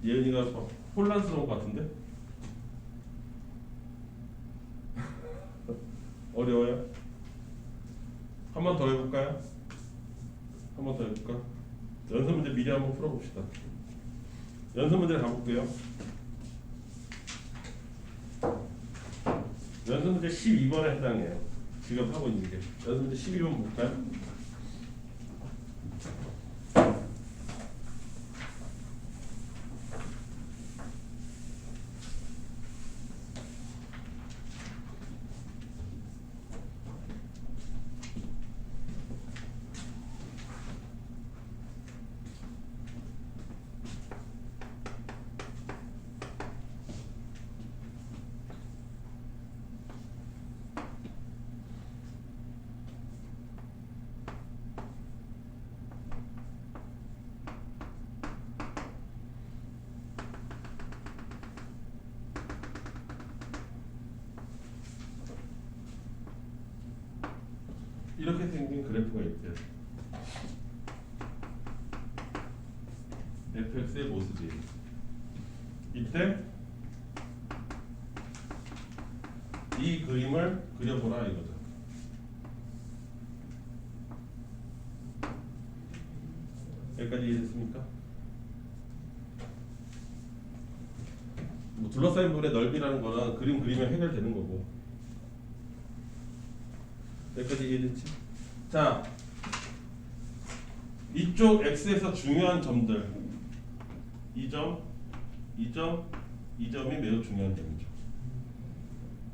예은이가 혼란스러운 것 같은데? 어려워요? 한 번 더 해볼까요? 한 번 더 해볼까? 연습 문제 미리 한번 풀어봅시다. 연습 문제 가볼게요. 연습 문제 12번에 해당해요. 지금 하고 있는 게. 연습 문제 12번 볼까요? 이렇게 생긴 그래프가 있대요. fx의 모습이 이때 이 그림을 그려보라 이거죠. 여기까지 이해됐습니까? 둘러싸인 부분의 넓이라는 거는 그림 그리면 해결되는 거고. 여기까지 이해됐지? 자, 이쪽 x에서 중요한 점들, 이 점, 이 점, 이 점이 매우 중요한 점이죠.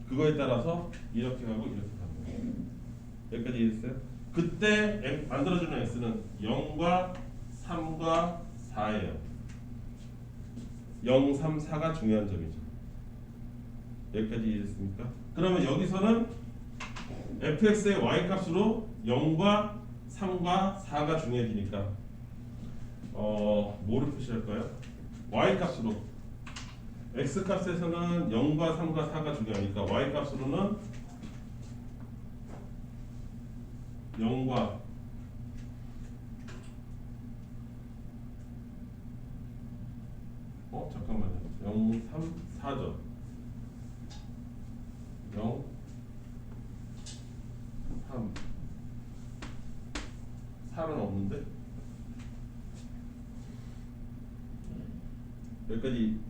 그거에 따라서 이렇게 가고 이렇게 가는 거예요. 여기까지 이해됐어요? 그때 만들어주는 x는 0과 3과 4예요. 0, 3, 4가 중요한 점이죠. 여기까지 이해됐습니까? 그러면 여기서는 fx의 y 값으로 0과 3과 4가 중요해지니까 뭐를 표시할까요? y 값으로 x 값에서는 0과 3과 4가 중요하니까 y 값으로는 0과 잠깐만요. 0, 3, 4죠. 0, 3, 4는 없는데? 여기까지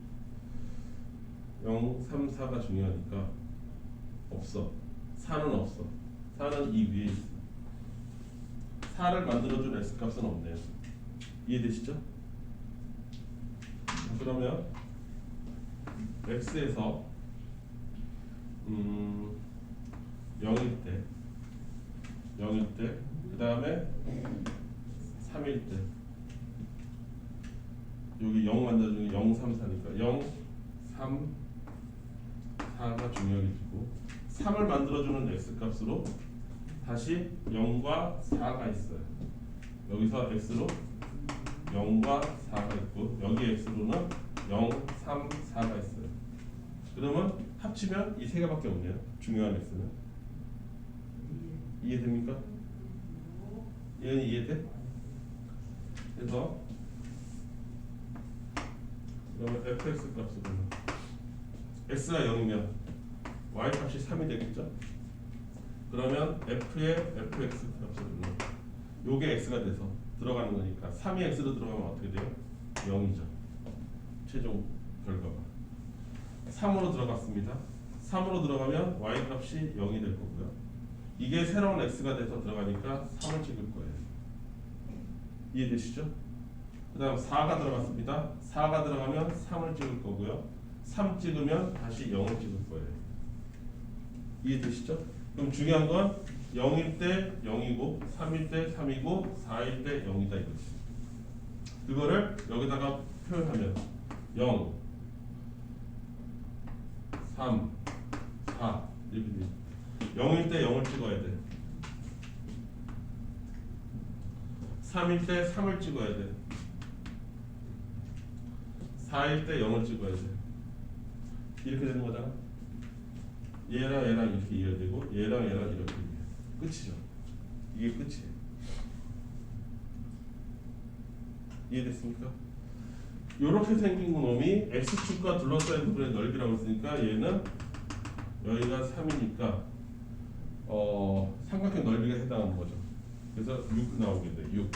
0, 3, 4가 중요하니까 없어. 4는 없어. 4는 이 위에 있어. 4를 만들어준 x값은 없네요. 이해되시죠? 그러면 x에서 0일 때 그 다음에 3일 때 여기 0 만들어주는 0, 3, 4니까 0, 3, 4가 중요해지고 3을 만들어주는 x값으로 다시 0과 4가 있어요. 여기서 x로 0과 4가 있고 여기 x로는 0, 3, 4가 있어요. 그러면 합치면 이 세 개밖에 없네요. 중요한 x는. 이해됩니까? 얘는 이해돼? 그래서 그러면 fx 값으로는 x가 0이면 y 값이 3이 되겠죠? 그러면 f의 fx 값으로는 요게 x가 돼서 들어가는 거니까 3이 x로 들어가면 어떻게 돼요? 0이죠. 최종 결과가 3으로 들어갔습니다. 3으로 들어가면 y 값이 0이 될 거고요. 이게 새로운 x가 돼서 들어가니까 3을 찍을 거예요. 이해되시죠? 그 다음 4가 들어갔습니다. 4가 들어가면 3을 찍을 거고요. 3 찍으면 다시 0을 찍을 거예요. 이해되시죠? 그럼 중요한 건 0일 때 0이고 3일 때 3이고 4일 때 0이다 이거지. 그거를 여기다가 표현하면 0, 3, 4 이렇게 돼. 0일 때 0을 찍어야 돼. 3일 때 3을 찍어야 돼. 4일 때 0을 찍어야 돼. 이렇게 되는 거잖아. 얘랑 얘랑 이렇게 이어되고 얘랑 얘랑 이렇게 이어져. 끝이죠. 이게 끝이에요. 이해됐습니까? 이렇게 생긴 놈이 x축과 둘러싸인 부분의 넓이라고 했으니까 얘는 여기가 3이니까 삼각형 넓이가 해당하는 거죠. 그래서 6 나오게 돼. 6.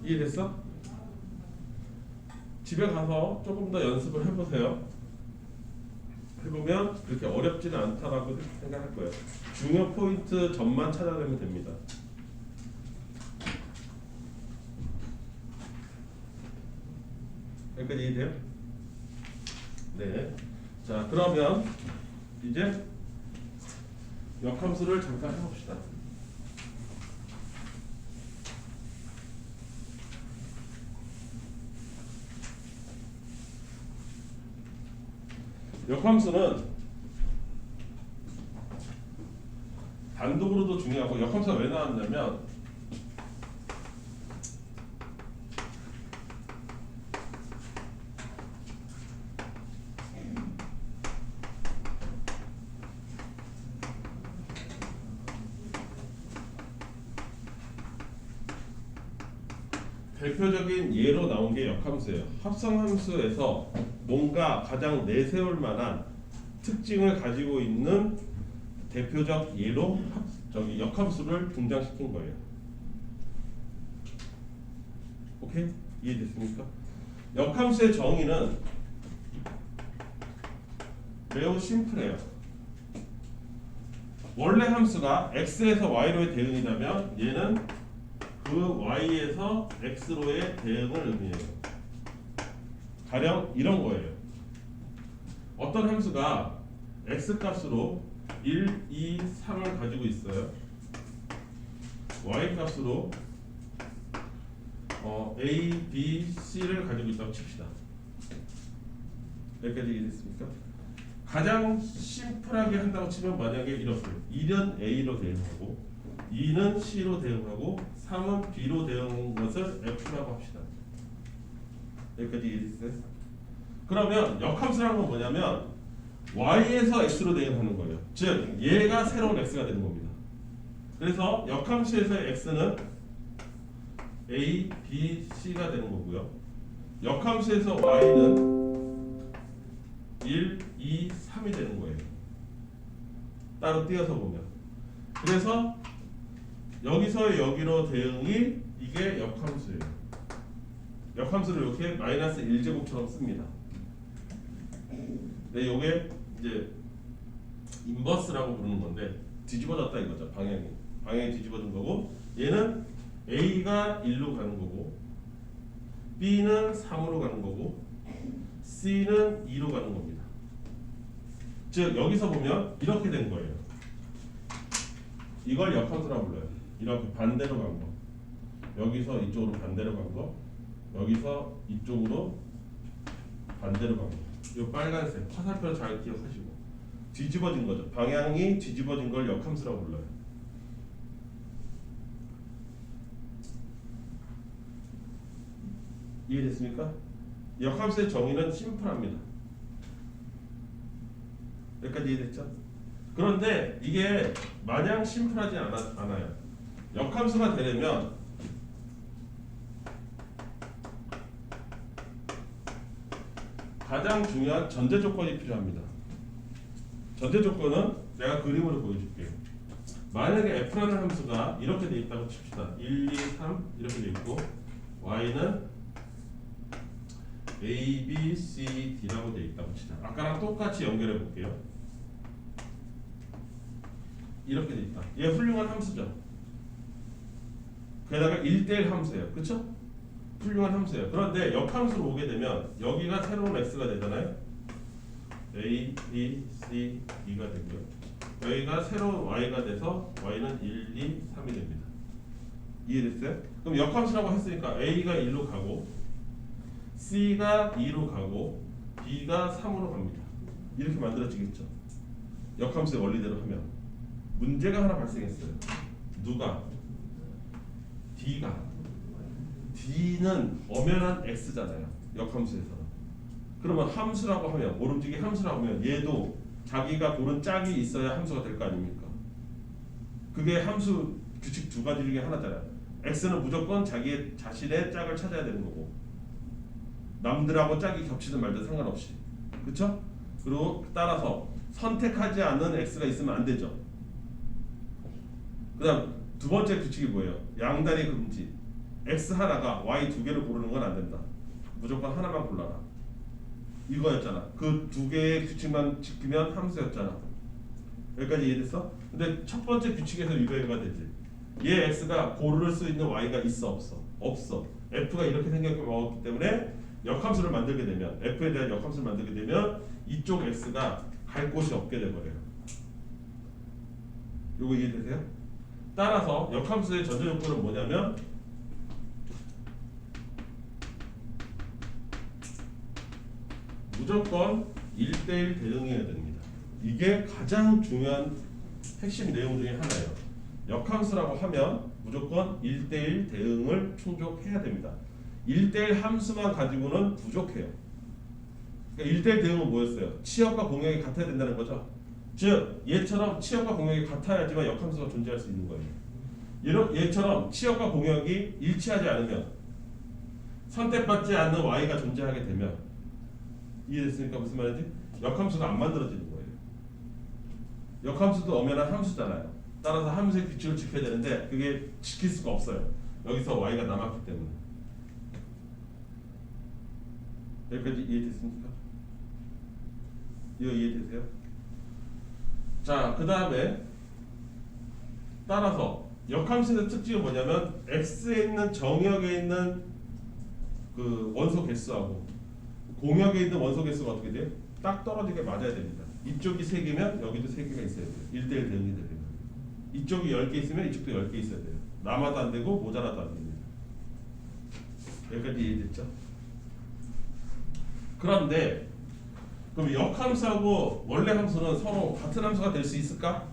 이해됐어? 집에 가서 조금 더 연습을 해보세요. 해보면 그렇게 어렵지는 않다라고 생각할 거예요. 중요 포인트 점만 찾아내면 됩니다. 여기까지 이해돼요? 네. 자, 그러면 이제 역함수를 잠깐 해봅시다. 역함수는 단독으로도 중요하고 역함수가 왜 나왔냐면 대표적인 예로 나온 게 역함수예요. 합성함수에서 뭔가 가장 내세울 만한 특징을 가지고 있는 대표적 예로 역함수를 등장시킨 거예요. 오케이? 이해됐습니까? 역함수의 정의는 매우 심플해요. 원래 함수가 x에서 y로의 대응이라면 얘는 그 y에서 x로의 대응을 의미해요. 가령 이런 거예요. 어떤 함수가 x 값으로 1, 2, 3을 가지고 있어요. y 값으로 A, B, C를 가지고 있다고 칩시다. 여기까지 이해됐습니까? 가장 심플하게 한다고 치면 만약에 이렇게 1은 A로 대응하고 2는 C로 대응하고 3은 B로 대응한 것을 F라고 합시다. 여기까지 이해됐어요? 그러면 역함수라는 건 뭐냐면 Y에서 X로 대응하는 거예요. 즉 얘가 새로운 X가 되는 겁니다. 그래서 역함수에서의 X는 A, B, C가 되는 거고요. 역함수에서 Y는 1, 2, 3이 되는 거예요. 따로 띄어서 보면. 그래서 여기서 여기로 대응이 이게 역함수예요. 역함수를 이렇게 마이너스 1제곱처럼 씁니다. 네, 요게 이제 인버스라고 부르는 건데 뒤집어졌다 이거죠. 방향이 뒤집어진 거고 얘는 A가 1로 가는 거고 B는 3으로 가는 거고 C는 2로 가는 겁니다. 즉 여기서 보면 이렇게 된 거예요. 이걸 역함수라고 불러요. 이렇게 반대로 간 거. 여기서 이쪽으로 반대로 간 거. 여기서 이쪽으로 반대로 간 거. 이 빨간색 화살표로 잘 기억하시고 뒤집어진 거죠. 방향이 뒤집어진 걸 역함수라고 불러요. 이해됐습니까? 역함수의 정의는 심플합니다. 여기까지 이해됐죠? 그런데 이게 마냥 심플하지 않아요. 역함수가 되려면 가장 중요한 전제 조건이 필요합니다. 전제 조건은 내가 그림으로 보여줄게요. 만약에 f라는 함수가 이렇게 돼 있다고 칩시다. 1, 2, 3 이렇게 돼 있고 y는 A, B, C, D라고 돼 있다고 치자. 아까랑 똑같이 연결해 볼게요. 이렇게 돼 있다. 얘 훌륭한 함수죠. 게다가 1대1 함수예요. 그쵸? 훌륭한 함수예요. 그런데 역함수로 오게 되면 여기가 새로운 x가 되잖아요. A, B, C, D가 되고요. 여기가 새로운 y가 돼서 y는 1, 2, 3이 됩니다. 이해됐어요? 그럼 역함수라고 했으니까 A가 1로 가고 C가 2로 가고 B가 3으로 갑니다. 이렇게 만들어지겠죠. 역함수의 원리대로 하면 문제가 하나 발생했어요. 누가? D가. D는 엄연한 X잖아요. 역함수에서는. 그러면 함수라고 하면 모름지기 함수라고 하면 얘도 자기가 고른 짝이 있어야 함수가 될 거 아닙니까? 그게 함수 규칙 두 가지 중에 하나잖아요. X는 무조건 자신의 짝을 찾아야 되는 거고 남들하고 짝이 겹치든 말든 상관없이. 그쵸? 그리고 따라서 선택하지 않는 X가 있으면 안 되죠. 그 다음 두 번째 규칙이 뭐예요? 양다리 금지. X 하나가 Y 두 개를 고르는 건 안 된다. 무조건 하나만 골라라. 이거였잖아. 그 두 개의 규칙만 지키면 함수였잖아. 여기까지 이해됐어? 근데 첫 번째 규칙에서 유배가 되지. 얘 X가 고를 수 있는 Y가 있어 없어? 없어. F가 이렇게 생겼기 때문에 역함수를 만들게 되면 F에 대한 역함수를 만들게 되면 이쪽 X가 갈 곳이 없게 돼버려요. 요거 이해되세요? 따라서 역함수의 전제 조건은 뭐냐면 무조건 1대1 대응해야 됩니다. 이게 가장 중요한 핵심 내용 중에 하나예요. 역함수라고 하면 무조건 1대1 대응을 충족해야 됩니다. 1대1 함수만 가지고는 부족해요. 그러니까 1대1 대응은 뭐였어요? 치역과 공역이 같아야 된다는 거죠. 즉 얘처럼 치역과 공역이 같아야지만 역함수가 존재할 수 있는 거예요. 얘처럼 치역과 공역이 일치하지 않으면 선택받지 않는 y가 존재하게 되면 이해됐습니까? 무슨 말인지? 역함수가 안 만들어지는 거예요. 역함수도 엄연한 함수잖아요. 따라서 함수의 규칙을 지켜야 되는데 그게 지킬 수가 없어요. 여기서 y가 남았기 때문에. 여기까지 이해됐습니까? 이거 이해되세요? 자, 그 다음에 따라서 역함수의 특징은 뭐냐면 x에 있는 정역에 있는 그 원소 개수하고 공역에 있는 원소 개수가 어떻게 돼요? 딱 떨어지게 맞아야 됩니다. 이쪽이 3개면 여기도 3개가 있어야 돼요. 1대1 대응이 되면 이쪽이 10개 있으면 이쪽도 10개 있어야 돼요. 남아도 안 되고 모자라도 안 됩니다. 여기까지 이해됐죠? 그런데 그럼 역함수하고 원래 함수는 서로 같은 함수가 될 수 있을까?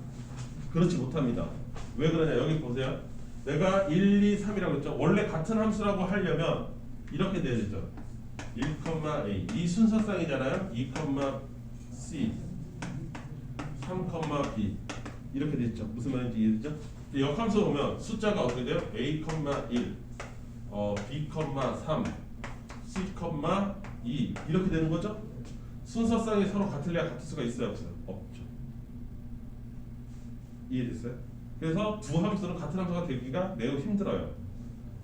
그렇지 못합니다. 왜 그러냐? 여기 보세요. 내가 1, 2, 3이라고 했죠. 원래 같은 함수라고 하려면 이렇게 돼야 되죠. 1,a 이 순서쌍이잖아요. 2, c 3, b 이렇게 됐죠. 무슨 말인지 이해되죠? 역함수 보면 숫자가 어떻게 돼요? a, 1 b, 3 c, 2 이렇게 되는 거죠? 순서쌍이 서로 같을래야 같을 수가 있어요? 없어요? 없죠. 이해됐어요? 그래서 두 함수는 같은 함수가 되기가 매우 힘들어요.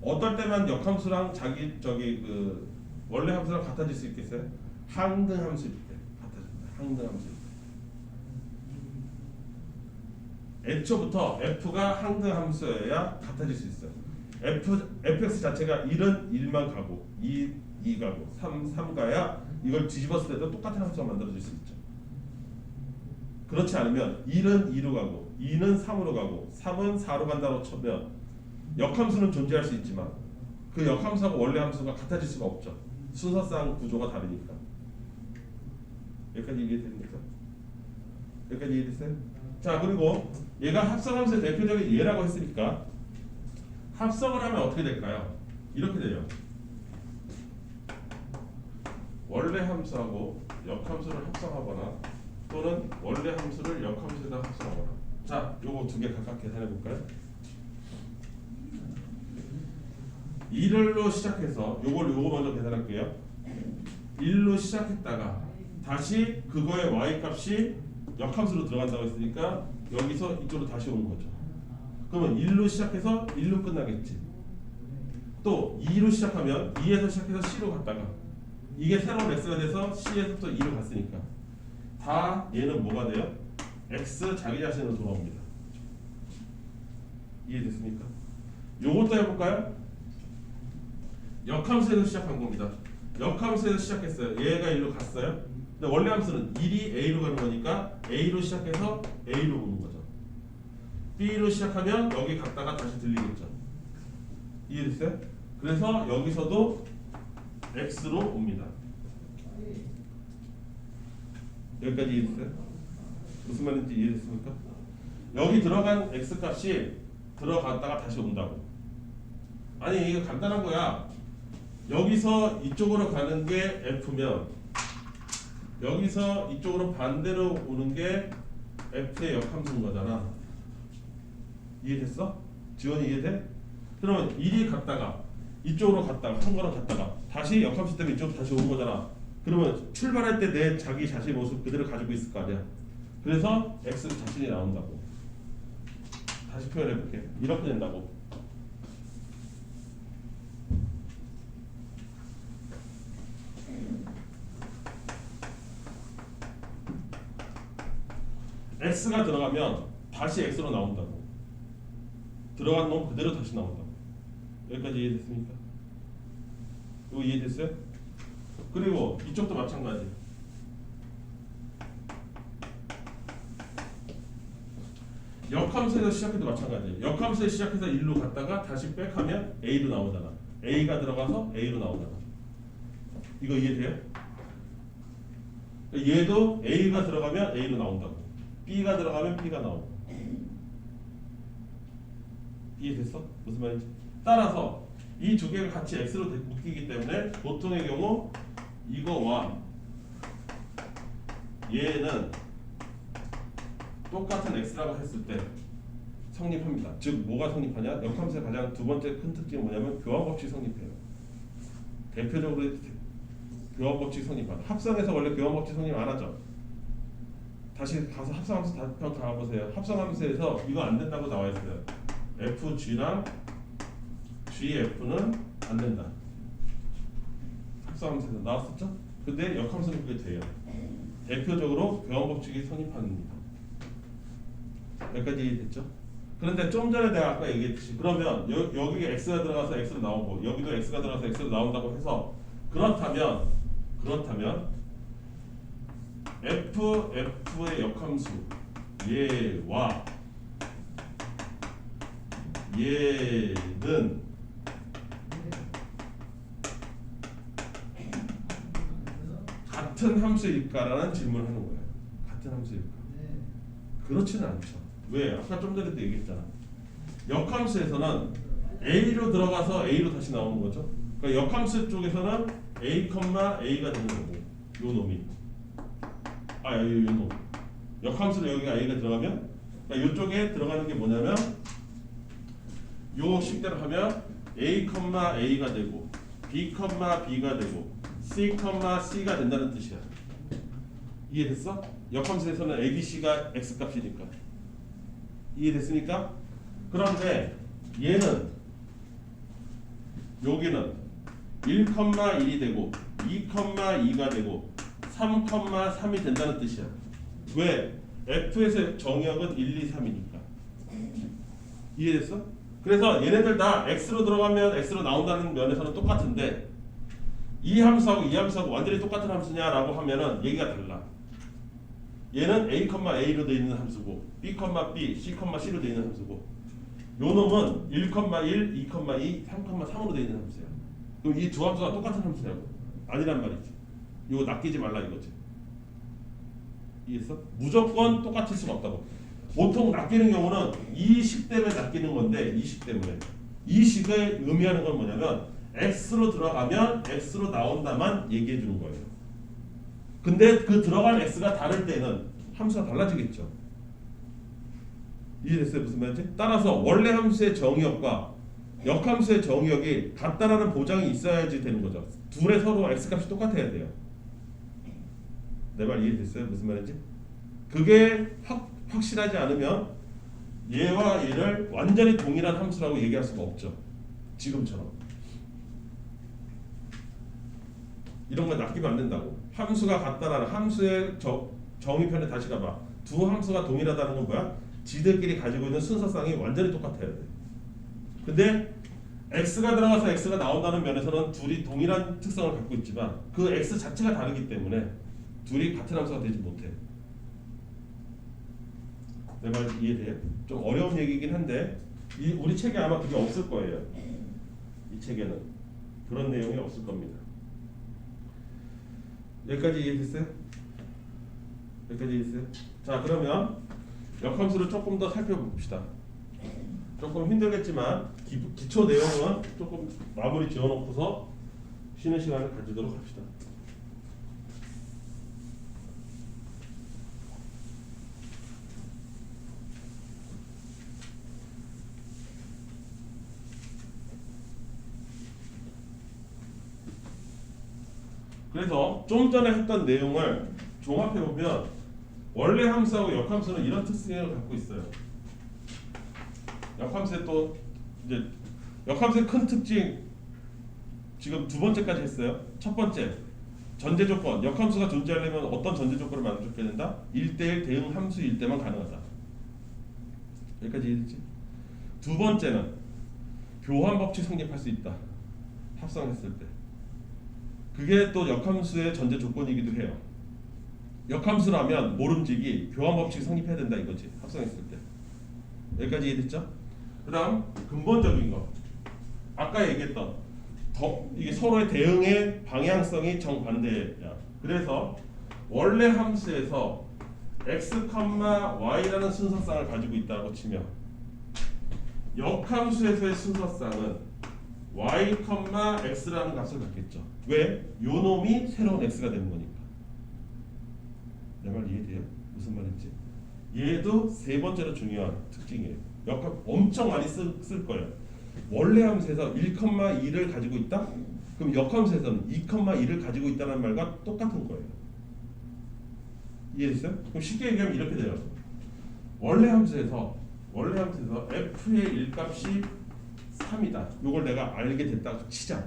어떨 때만 역함수랑 그 원래 함수랑 같아질 수 있겠어요? 항등 함수일 때 같아집니다. 항등 함수일 때. 애초부터 f가 항등 함수여야 같아질 수 있어요. fx 자체가 1은 1만 가고 2 가고 3 가야 이걸 뒤집었을 때도 똑같은 함수가 만들어질 수 있죠. 그렇지 않으면 1은 2로 가고 2는 3으로 가고 3은 4로 간다고 쳐면 역함수는 존재할 수 있지만 그 역함수하고 원래 함수가 같아질 수가 없죠. 순서상 구조가 다르니까. 여기까지 이해됩니까? 여기까지 이해됐어요? 자, 그리고 얘가 합성함수의 대표적인 예라고 했으니까 합성을 하면 어떻게 될까요? 이렇게 돼요. 원래 함수하고 역함수를 합성하거나 또는 원래 함수를 역함수에다 합성하거나. 자, 요거 두 개 각각 계산해 볼까요? 1로 시작해서 요거 먼저 계산할게요. 1로 시작했다가 다시 그거의 y 값이 역함수로 들어간다고 했으니까 여기서 이쪽으로 다시 오는 거죠. 그러면 1로 시작해서 1로 끝나겠지. 또 2로 시작하면 2에서 시작해서 c로 갔다가 이게 새로운 x가 돼서 c에서 또 2로 갔으니까 다 얘는 뭐가 돼요? x 자기 자신으로 돌아옵니다. 이해됐습니까? 요것도 해볼까요? 역함수에서 시작한 겁니다. 역함수에서 시작했어요. 얘가 1로 갔어요. 근데 원래 함수는 1이 a로 가는 거니까 a로 시작해서 a로 오는 거죠. b로 시작하면 여기 갔다가 다시 들리겠죠. 이해됐어요? 그래서 여기서도 x로 옵니다. 여기까지 이해됐어요? 무슨 말인지 이해됐습니까? 여기 들어간 x 값이 들어갔다가 다시 온다고. 아니 이거 간단한 거야. 여기서 이쪽으로 가는 게 f면 여기서 이쪽으로 반대로 오는 게 f의 역함수인 거잖아. 이해됐어? 지원이 이해돼? 그러면 1이 갔다가 이쪽으로 갔다가 한 거랑 갔다가 다시 역함수 때문에 이쪽으로 다시 오는 거잖아. 그러면 출발할 때 내 자기 자신의 모습 그대로 가지고 있을 거 아니야. 그래서 x 자신이 나온다고. 다시 표현해 볼게. 이렇게 된다고. x가 들어가면 다시 x로 나온다고. 들어간 놈 그대로 다시 나온다고. 여기까지 이해됐습니까? 이거 이해됐어요? 그리고 이쪽도 마찬가지. 역함수에서 시작해도 마찬가지예요. 역함수에 시작해서 1로 갔다가 다시 백하면 a로 나오잖아. a가 들어가서 a로 나오잖아. 이거 이해돼요? 얘도 a가 들어가면 a로 나온다고. b가 들어가면 b가 나오고. 이해됐어? 무슨 말인지? 따라서 이 두 개가 같이 x로 묶이기 때문에 보통의 경우 이거와 얘는 똑같은 x라고 했을 때 성립합니다. 즉 뭐가 성립하냐? 역함수의 가장 두 번째 큰 특징이 뭐냐면 교환법칙이 성립해요. 대표적으로 교환법칙이 성립한. 합성에서 원래 교환법칙 성립 안 하죠. 다시 가서 합성함수 다 가보세요. 합성함수에서 이거 안 된다고 나와 있어요. FG랑 GF는 안 된다. 합성함수에서 나왔었죠? 근데 역함수는 그게 돼요. 대표적으로 교환법칙이 성립합니다. 여기까지 이해됐죠? 그런데 좀 전에 내가 아까 얘기했듯이 그러면 여기 x가 들어가서 x로 나오고 여기도 x가 들어가서 x로 나온다고 해서 그렇다면 f의 역함수 얘와 얘는 같은 함수일까라는 질문을 하는 거예요. 같은 함수일까? 그렇지는 않죠. 왜? 아까 좀 전에도 얘기했잖아. 역함수에서는 a로 들어가서 a로 다시 나오는 거죠. 그러니까 역함수 쪽에서는 a, a가 되는 거고 요 놈이 요 놈. 역함수로 여기가 a가 들어가면 그러니까 이쪽에 들어가는 게 뭐냐면 요 식대로 하면 a, a가 되고 b, b가 되고 c, c가 된다는 뜻이야. 이해됐어? 역함수에서는 a, b, c가 x 값이니까. 이해됐습니까? 그런데 얘는 여기는 1,1이 되고 2,2가 되고 3,3이 된다는 뜻이야. 왜? f에서의 정의역은 1, 2, 3이니까. 이해됐어? 그래서 얘네들 다 x로 들어가면 x로 나온다는 면에서는 똑같은데 이 함수하고 이 함수하고 완전히 똑같은 함수냐라고 하면은 얘기가 달라. 얘는 a, a로 되어 있는 함수고 b, b, c, c로 되어 있는 함수고 요 놈은 1, 2, 2, 3,3으로 되어 있는 함수야. 그럼 이 두 함수가 똑같은 함수냐고? 아니란 말이지. 이거 낚이지 말라 이거지. 이해했어? 무조건 똑같을 수가 없다고. 보통 낚이는 경우는 이 식 때문에 낚이는 건데 이 식 때문에 이 식을 의미하는 건 뭐냐면 x로 들어가면 x로 나온다만 얘기해 주는 거예요. 근데 그 들어간 x가 다를 때는 함수가 달라지겠죠. 이해됐어요? 무슨 말인지? 따라서 원래 함수의 정의역과 역함수의 정의역이 같다라는 보장이 있어야지 되는 거죠. 둘의 서로 x값이 똑같아야 돼요. 내 말 이해됐어요? 무슨 말인지? 그게 확실하지 않으면 얘와 얘를 완전히 동일한 함수라고 얘기할 수가 없죠. 지금처럼. 이런 거 낚이면 안 된다고. 함수가 같다라는 함수의 정의편에 다시 가봐. 두 함수가 동일하다는 건 뭐야? 지들끼리 가지고 있는 순서상이 완전히 똑같아야 돼. 근데 x가 들어가서 x가 나온다는 면에서는 둘이 동일한 특성을 갖고 있지만 그 x 자체가 다르기 때문에 둘이 같은 함수가 되지 못해. 내 말 이해돼요? 좀 어려운 얘기긴 한데 우리 책에 아마 그게 없을 거예요. 이 책에는 그런 내용이 없을 겁니다. 여기까지 이해됐어요? 여기까지 이해됐어요? 자, 그러면 역함수를 조금 더 살펴봅시다. 조금 힘들겠지만 기초 내용은 조금 마무리 지어놓고서 쉬는 시간을 가지도록 합시다. 그래서 좀 전에 했던 내용을 종합해 보면 원래 함수하고 역함수는 이런 특성을 갖고 있어요. 역함수의 또 이제 역함수의 큰 특징 지금 두 번째까지 했어요. 첫 번째 전제 조건. 역함수가 존재하려면 어떤 전제 조건을 만족해야 된다? 1대1 대응 함수일 때만 가능하다. 여기까지 이해됐지? 두 번째는 교환 법칙 성립할 수 있다. 합성했을 때. 그게 또 역함수의 전제 조건이기도 해요. 역함수라면 모름지기 교환 법칙 성립해야 된다 이거지. 합성했을 때. 여기까지 이해됐죠? 그다음 근본적인 거. 아까 얘기했던 이게 서로의 대응의 방향성이 정반대야. 그래서 원래 함수에서 x, y라는 순서상을 가지고 있다고 치면 역함수에서의 순서상은 y, x라는 값을 갖겠죠. 왜? 요 놈이 새로운 x가 되는 거니까. 내 말 이해돼요? 무슨 말인지? 얘도 세 번째로 중요한 특징이에요. 역함 엄청 많이 쓸 거예요. 원래 함수에서 1,2를 가지고 있다? 그럼 역함수에서는 2,2를 가지고 있다는 말과 똑같은 거예요. 이해됐어요? 그럼 쉽게 얘기하면 이렇게 돼요. 원래 함수에서 f의 1값이 3이다. 요걸 내가 알게 됐다고 치자.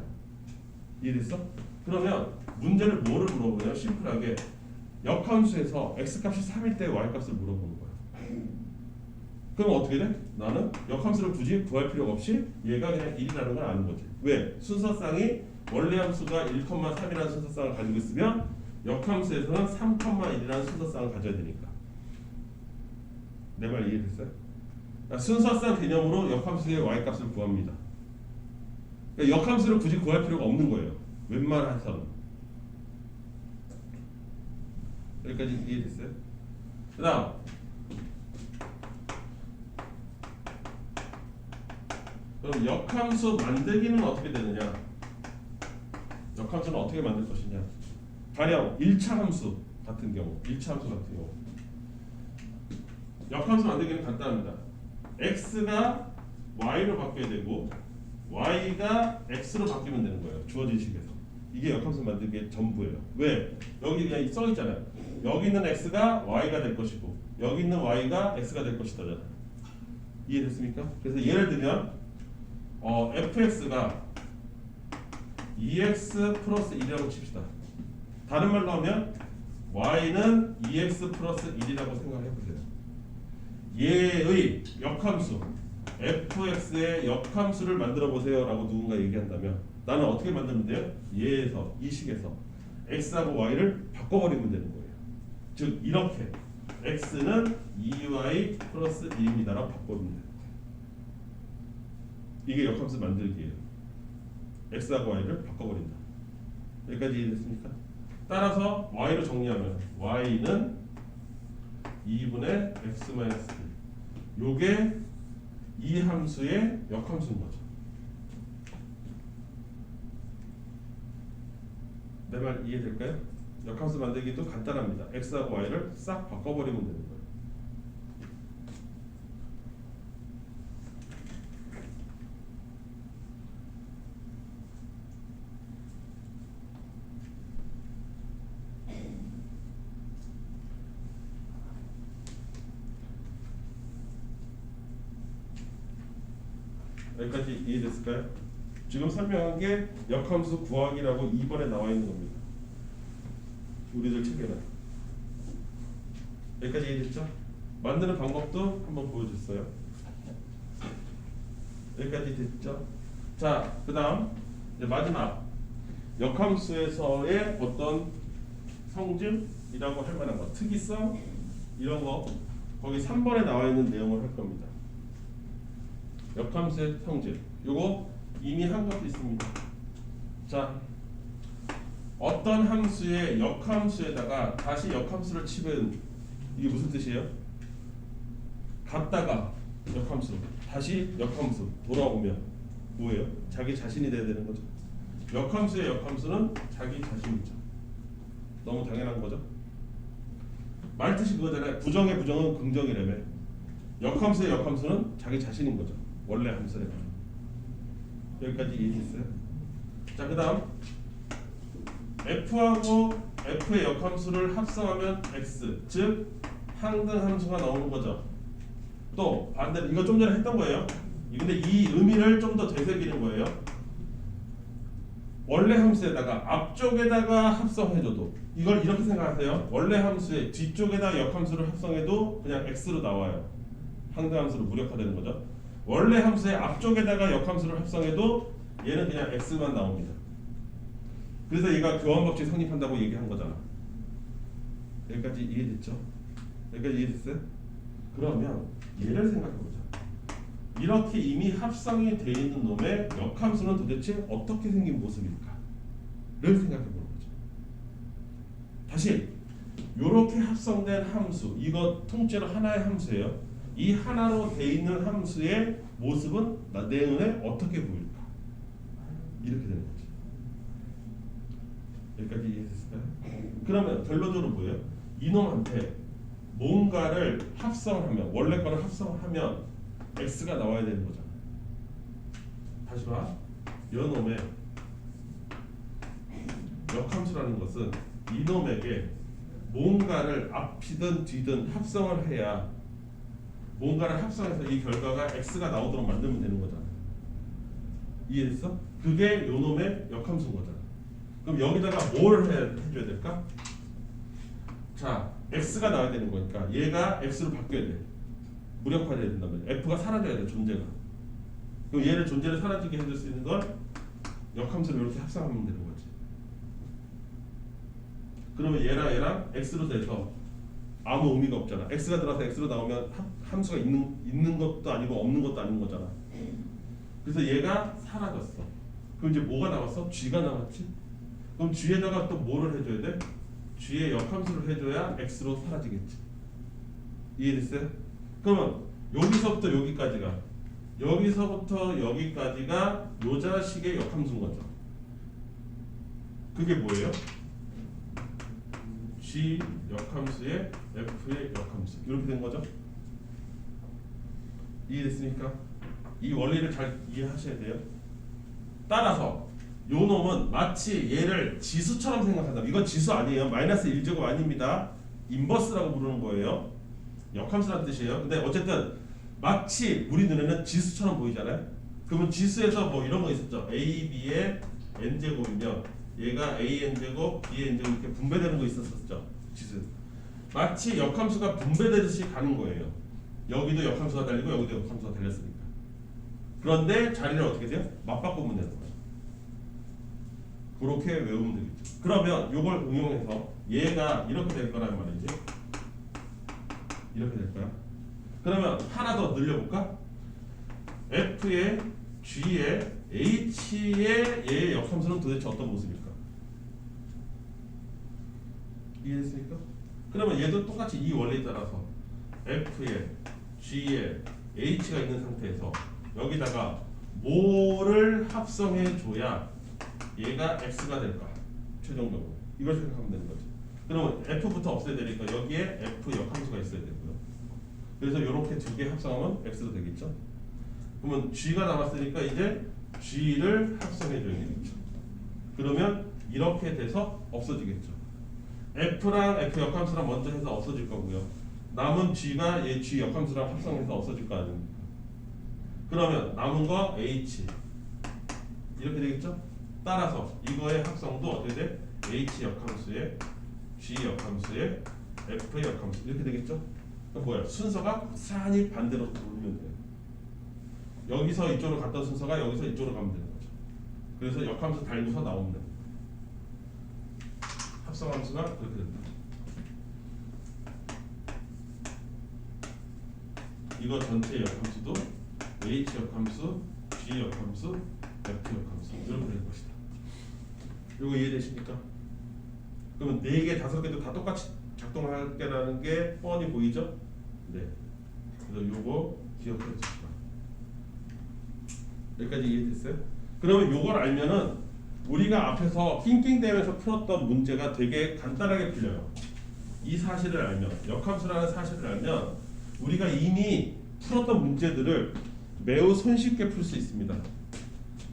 이해됐어? 그러면 문제를 뭐를 물어보냐? 심플하게 역함수에서 x값이 3일 때 y값을 물어보는 거야. 그럼 어떻게 돼? 나는 역함수를 굳이 구할 필요가 없이 얘가 그냥 1이라는 걸 아는 거지. 왜? 순서쌍이 원래 함수가 1,3이라는 순서쌍을 가지고 있으면 역함수에서는 3,1이라는 순서쌍을 가져야 되니까. 내 말 이해됐어요? 그러니까 순서쌍 개념으로 역함수의 y값을 구합니다. 그러니까 역함수를 굳이 구할 필요가 없는 거예요. 웬만해서는. 여기까지 이해됐어요? 그 다음 그럼 역함수 만들기는 어떻게 되느냐? 역함수는 어떻게 만들 것이냐? 가령 1차 함수 같은 경우, 1차 함수 같은 경우 역함수 만들기는 간단합니다. x가 y로 바뀌어야 되고 y가 x로 바뀌면 되는 거예요. 주어진 식에서. 이게 역함수 만들기의 전부예요. 왜? 여기 그냥 써 있잖아요. 여기 있는 x가 y가 될 것이고 여기 있는 y가 x가 될 것이다. 이해됐습니까? 그래서 예를 들면 fx가 2x 플러스 1이라고 칩시다. 다른 말로 하면 y는 2x 플러스 1이라고 생각해 보세요. 얘의 역함수 fx의 역함수를 만들어 보세요 라고 누군가 얘기한다면 나는 어떻게 만들면 돼요? 얘에서 이 식에서 x하고 y를 바꿔버리면 되는 거예요. 즉 이렇게 x는 2y 플러스 1입니다 라고 바꿔버리면 돼요. 이게 역함수 만들기예요. x하고 y를 바꿔버린다. 여기까지 이해됐습니까? 따라서 y로 정리하면 y는 2분의 x-1 요게 이 함수의 역함수인 거죠. 내 말 이해될까요? 역함수 만들기도 간단합니다. x하고 y를 싹 바꿔버리면 되는 거예요. 여기까지 이해됐을까요? 지금 설명한 게 역함수 구하기라고 2번에 나와 있는 겁니다. 우리들 책에는. 여기까지 이해됐죠? 만드는 방법도 한번 보여줬어요. 여기까지 됐죠? 자, 그 다음 마지막 역함수에서의 어떤 성질이라고 할 만한 거, 특이성 이런 거 거기 3번에 나와 있는 내용을 할 겁니다. 역함수의 성질. 요거 이미 한 것도 있습니다. 자, 어떤 함수의 역함수에다가 다시 역함수를 치면 이게 무슨 뜻이에요? 갔다가 역함수, 다시 역함수 돌아오면 뭐예요? 자기 자신이 돼야 되는 거죠. 역함수의 역함수는 자기 자신이죠. 너무 당연한 거죠. 말뜻이 그거잖아요. 부정의 부정은 긍정이라며. 역함수의 역함수는 자기 자신인 거죠. 원래 함수래요. 여기까지 이해됐어요? 자, 그 다음 f하고 f의 역함수를 합성하면 x, 즉 항등함수가 나오는 거죠. 또 반대로 이거 좀 전에 했던 거예요. 근데 이 의미를 좀 더 되새기는 거예요. 원래 함수에다가 앞쪽에다가 합성해줘도 이걸 이렇게 생각하세요. 원래 함수의 뒤쪽에다 역함수를 합성해도 그냥 x로 나와요. 항등함수로 무력화되는 거죠. 원래 함수의 앞쪽에다가 역함수를 합성해도 얘는 그냥 x만 나옵니다. 그래서 얘가 교환법칙 성립한다고 얘기한 거잖아. 여기까지 이해됐죠? 여기까지 이해됐어요? 그러면 얘를 생각해보자. 이렇게 이미 합성이 돼 있는 놈의 역함수는 도대체 어떻게 생긴 모습일까? 를 생각해보는 거죠. 다시 이렇게 합성된 함수, 이거 통째로 하나의 함수예요. 이 하나로 돼 있는 함수의 모습은 내 눈에 어떻게 보일까? 이렇게 되는 거죠. 여기까지 이해됐을까요? 그러면 결론적으로 뭐예요? 이놈한테 뭔가를 합성하면, 원래 거를 합성하면 x가 나와야 되는 거잖아. 다시 봐. 이놈의 역함수라는 것은 이놈에게 뭔가를 앞이든 뒤든 합성을 해야 뭔가를 합성해서 이 결과가 x가 나오도록 만들면 되는 거잖아. 이해됐어? 그게 요놈의 역함수인 거잖아. 그럼 여기다가 뭘 해줘야 될까? 자, x가 나와야 되는 거니까 얘가 x로 바뀌어야 돼. 무력화돼야 된단 말이야. f가 사라져야 돼, 존재가. 그럼 얘를 존재를 사라지게 해줄 수 있는 걸 역함수를 이렇게 합성하면 되는 거지. 그러면 얘랑 x로 돼서 아무 의미가 없잖아. x가 들어서 x로 나오면 함수가 있는 것도 아니고 없는 것도 아닌 거잖아. 그래서 얘가 사라졌어. 그럼 이제 뭐가 남았어? g가 남았지. 그럼 g에다가 또 뭐를 해줘야 돼? g의 역함수를 해줘야 x로 사라지겠지. 이해됐어요? 그러면 여기서부터 여기까지가 요 자식의 역함수인 거죠. 그게 뭐예요? g 역함수의 f의 역함수 이렇게 된 거죠. 이해됐습니까? 이 원리를 잘 이해하셔야 돼요. 따라서 요 놈은 마치 얘를 지수처럼 생각한다. 이건 지수 아니에요. 마이너스 1제곱 아닙니다. 인버스라고 부르는 거예요. 역함수라는 뜻이에요. 근데 어쨌든 마치 우리 눈에는 지수처럼 보이잖아요. 그러면 지수에서 뭐 이런 거 있었죠. a, b의 n제곱이면 얘가 a n제곱, b n제곱 이렇게 분배되는 거 있었었죠. 지수. 마치 역함수가 분배되듯이 가는 거예요. 여기도 역함수가 달리고 여기도 역함수가 달렸으니까. 그런데 자리를 어떻게 돼요? 맞바꾸면 되는 거예요. 그렇게 외우면 되겠죠. 그러면 이걸 응용해서 얘가 이렇게 될 거란 말이지. 이렇게 될 거야. 그러면 하나 더 늘려볼까? f의 g의 h의 얘의 역함수는 도대체 어떤 모습일까? 이해됐습니까? 그러면 얘도 똑같이 이 원리에 따라서 f의 g의 h가 있는 상태에서 여기다가 뭐를 합성해 줘야 얘가 x가 될까? 최종적으로 이걸 생각하면 되는 거지. 그러면 f부터 없애야 되니까 여기에 f 역함수가 있어야 되고요. 그래서 이렇게 두 개 합성하면 x도 되겠죠. 그러면 g가 남았으니까 이제 g를 합성해 줘야 되겠죠. 그러면 이렇게 돼서 없어지겠죠. f랑 f 역함수랑 먼저 해서 없어질 거고요. 남은 g가 얘 g 역함수랑 합성해서 없어질 거 아닙니까? 그러면 남은 거 h 이렇게 되겠죠. 따라서 이거의 합성도 어떻게 돼? h 역함수에 g 역함수에 f 역함수 이렇게 되겠죠. 그럼 뭐야? 순서가 고스란히 반대로 돌리면 돼요. 여기서 이쪽으로 갔던 순서가 여기서 이쪽으로 가면 되는 거죠. 그래서 역함수 달고서 나오면 됩니다. 합성함수가 그렇게 된다. 이거 전체 역함수도 h 역함수, g 역함수, f 역함수 이렇게 될 것이다. 이거 이해되십니까? 그러면 4개, 5개도 다 똑같이 작동할 거라는 게 뻔히 보이죠? 네. 그래서 요거 기억해 주시다. 여기까지 이해됐어요? 그러면 요걸 알면은 우리가 앞에서 낑낑대면서 풀었던 문제가 되게 간단하게 풀려요. 이 사실을 알면, 역함수라는 사실을 알면 우리가 이미 풀었던 문제들을 매우 손쉽게 풀 수 있습니다.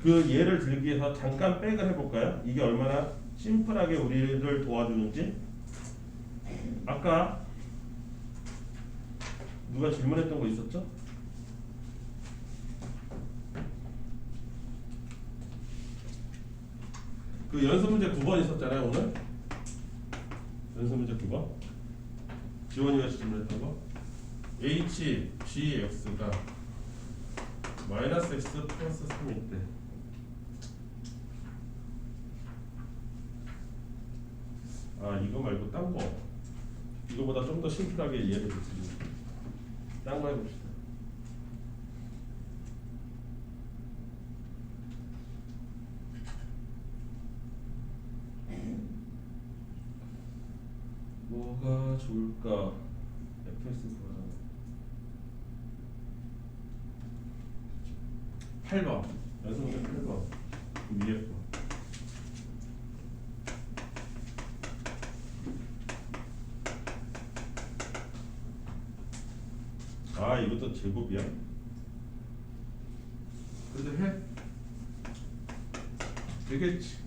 그 예를 들기 위해서 잠깐 백을 해볼까요? 이게 얼마나 심플하게 우리를 도와주는지. 아까 누가 질문했던 거 있었죠? 그 연습 문제 9번 있었잖아요, 오늘. 연습 문제 9번. 지원이가 질문했던 거. h, g, x가 마이너스 x 플러스 3일 때 이거 말고 딴 거. 이거보다 좀 더 심플하게 예를 드리겠습니다. 딴 거 해봅시다. 뭐가 좋을까? fx 구하라. 8번. 연습문제 8번. 그 위에 거. 이것도 제곱이야? 그래도 해? 되겠지.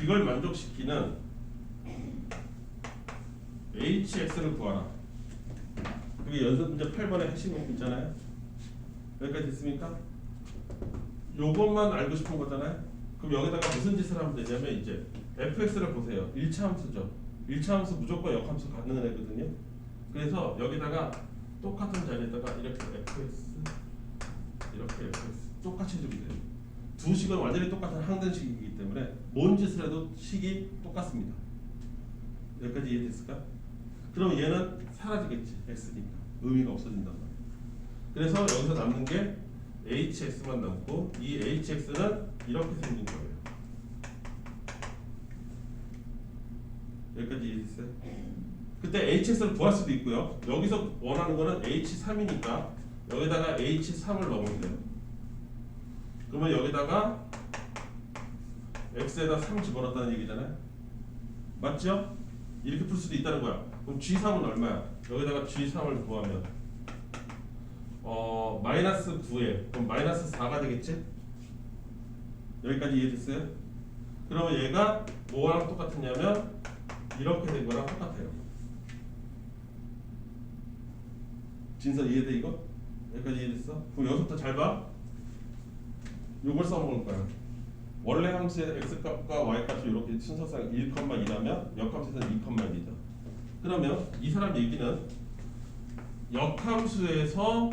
이걸 만족시키는 hx를 구하라. 그게 연습 문제 8번의 핵심 있잖아요. 여기까지 됐습니까? 요것만 알고 싶은 거잖아요. 그럼 여기다가 무슨 짓을 하면 되냐면 이제 fx를 보세요. 1차 함수죠. 1차 함수 무조건 역함수 갖는 애거든요. 그래서 여기다가 똑같은 자리에다가 이렇게 fx 이렇게 fx 똑같이 해주면 돼요. 두 식은 완전히 똑같은 항등식이기 때문에 뭔 짓을 해도 식이 똑같습니다. 여기까지 이해됐을까? 그럼 얘는 사라지겠지. x니까 의미가 없어진단 말이야. 그래서 여기서 남는 게 hx만 남고 이 hx는 이렇게 생긴 거예요. 여기까지 이해됐어요? 그때 hx를 구할 수도 있고요. 여기서 원하는 거는 h3이니까 여기다가 h3을 넣으면 돼요. 그러면 여기다가 x에다 3 집어넣었다는 얘기잖아요. 맞죠? 이렇게 풀 수도 있다는 거야. 그럼 g3은 얼마야? 여기다가 g3을 구하면 마이너스 9에 그럼 마이너스 4가 되겠지? 여기까지 이해됐어요? 그러면 얘가 뭐랑 똑같으냐면 이렇게 된 거랑 똑같아요. 진서 이해돼 이거? 여기까지 이해됐어? 그럼 여기서부터 잘 봐. 요걸 써먹을 거야. 원래 함수의 x값과 y값이 이렇게 순서상 1,2라면 역함수에서는 2,1이죠. 그러면 이 사람 얘기는 역함수에서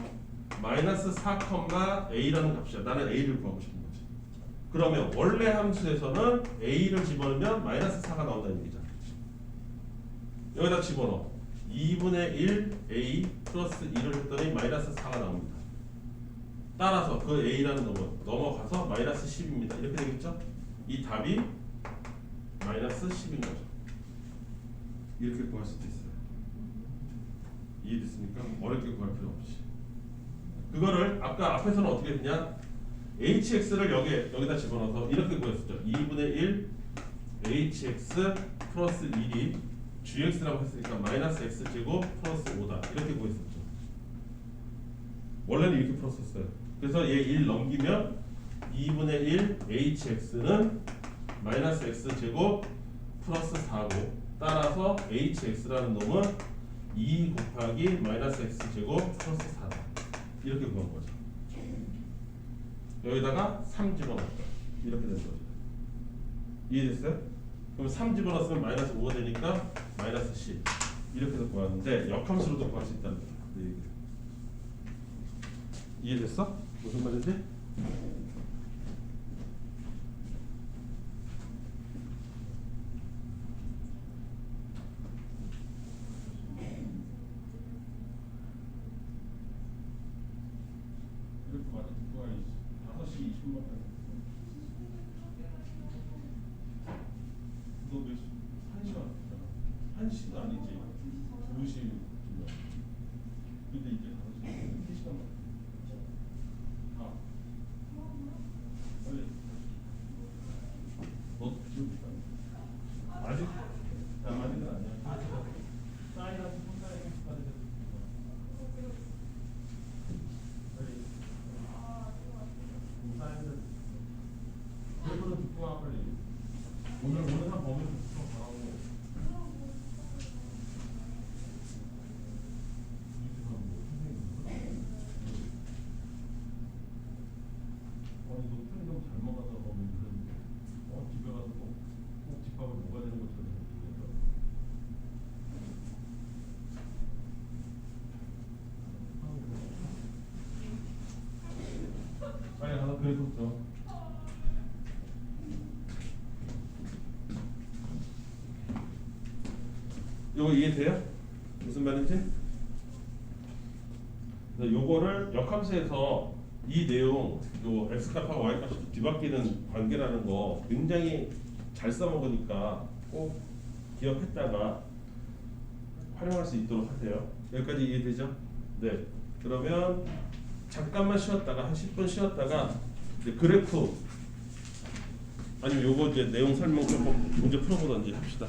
마이너스 4,a라는 값이야. 나는 a를 구하고 싶은 거지. 그러면 원래 함수에서는 a를 집어넣으면 마이너스 4가 나온다는 얘기잖아. 여기다 집어넣어. 2분의 1 a 플러스 1을 했더니 마이너스 4가 나옵니다. 따라서 그 a라는 놈은 넘어가서 마이너스 10입니다. 이렇게 되겠죠? 이 답이 마이너스 10인 거죠. 이렇게 구할 수도 있어요. 이해됐습니까? 어렵게 구할 필요 없이. 그거를 아까 앞에서는 어떻게 했냐? hx를 여기다 집어넣어서 이렇게 구했었죠. 2분의 1 hx 플러스 1이 gx라고 했으니까 마이너스 x제곱 플러스 5다. 이렇게 구했었죠. 원래는 이렇게 풀었었어요. 그래서 얘 1 넘기면 2분의 1 hx는 마이너스 x제곱 플러스 4고 따라서 hx라는 놈은 2 곱하기 마이너스 x제곱 플러스 4다. 이렇게 구한 거죠. 여기다가 3 집어넣었다. 이렇게 된 거죠. 이해됐어요? 그럼 3 집어넣었으면 마이너스 5가 되니까 마이너스 10 이렇게 해서 구하는데 역함수로도 구할 수 있다는 거죠. 네. 이해됐어? 무슨 말인지? 이렇게 맞아 듣고 와야지. 5시 20분밖에 너 몇 시? 1시간 왔잖아. 1시도 아니지. 2시. 근데 이제 5시 3시간 너 지금 아직 아직은 아니야. 사이라서 손가락까지 사이즈. 그거는 듣고 와 빨리. 오늘 한 범위 듣고 가고. 이거 편의점 잘 먹어서 보면 그런데 집에 가서 꼭 집밥을 먹어야 되는 것처럼 빨리 가서 그래서 줘. 이거 이해돼요? 무슨 말인지? 요거를 역함수에서 이 내용, 요 x값하고 y값이 뒤바뀌는 관계라는 거 굉장히 잘 써먹으니까 꼭 기억했다가 활용할 수 있도록 하세요. 여기까지 이해되죠? 네. 그러면 잠깐만 쉬었다가 한 10분 쉬었다가 이제 그래프 아니면 요거 이제 내용 설명 조금 문제 풀어보던지 합시다.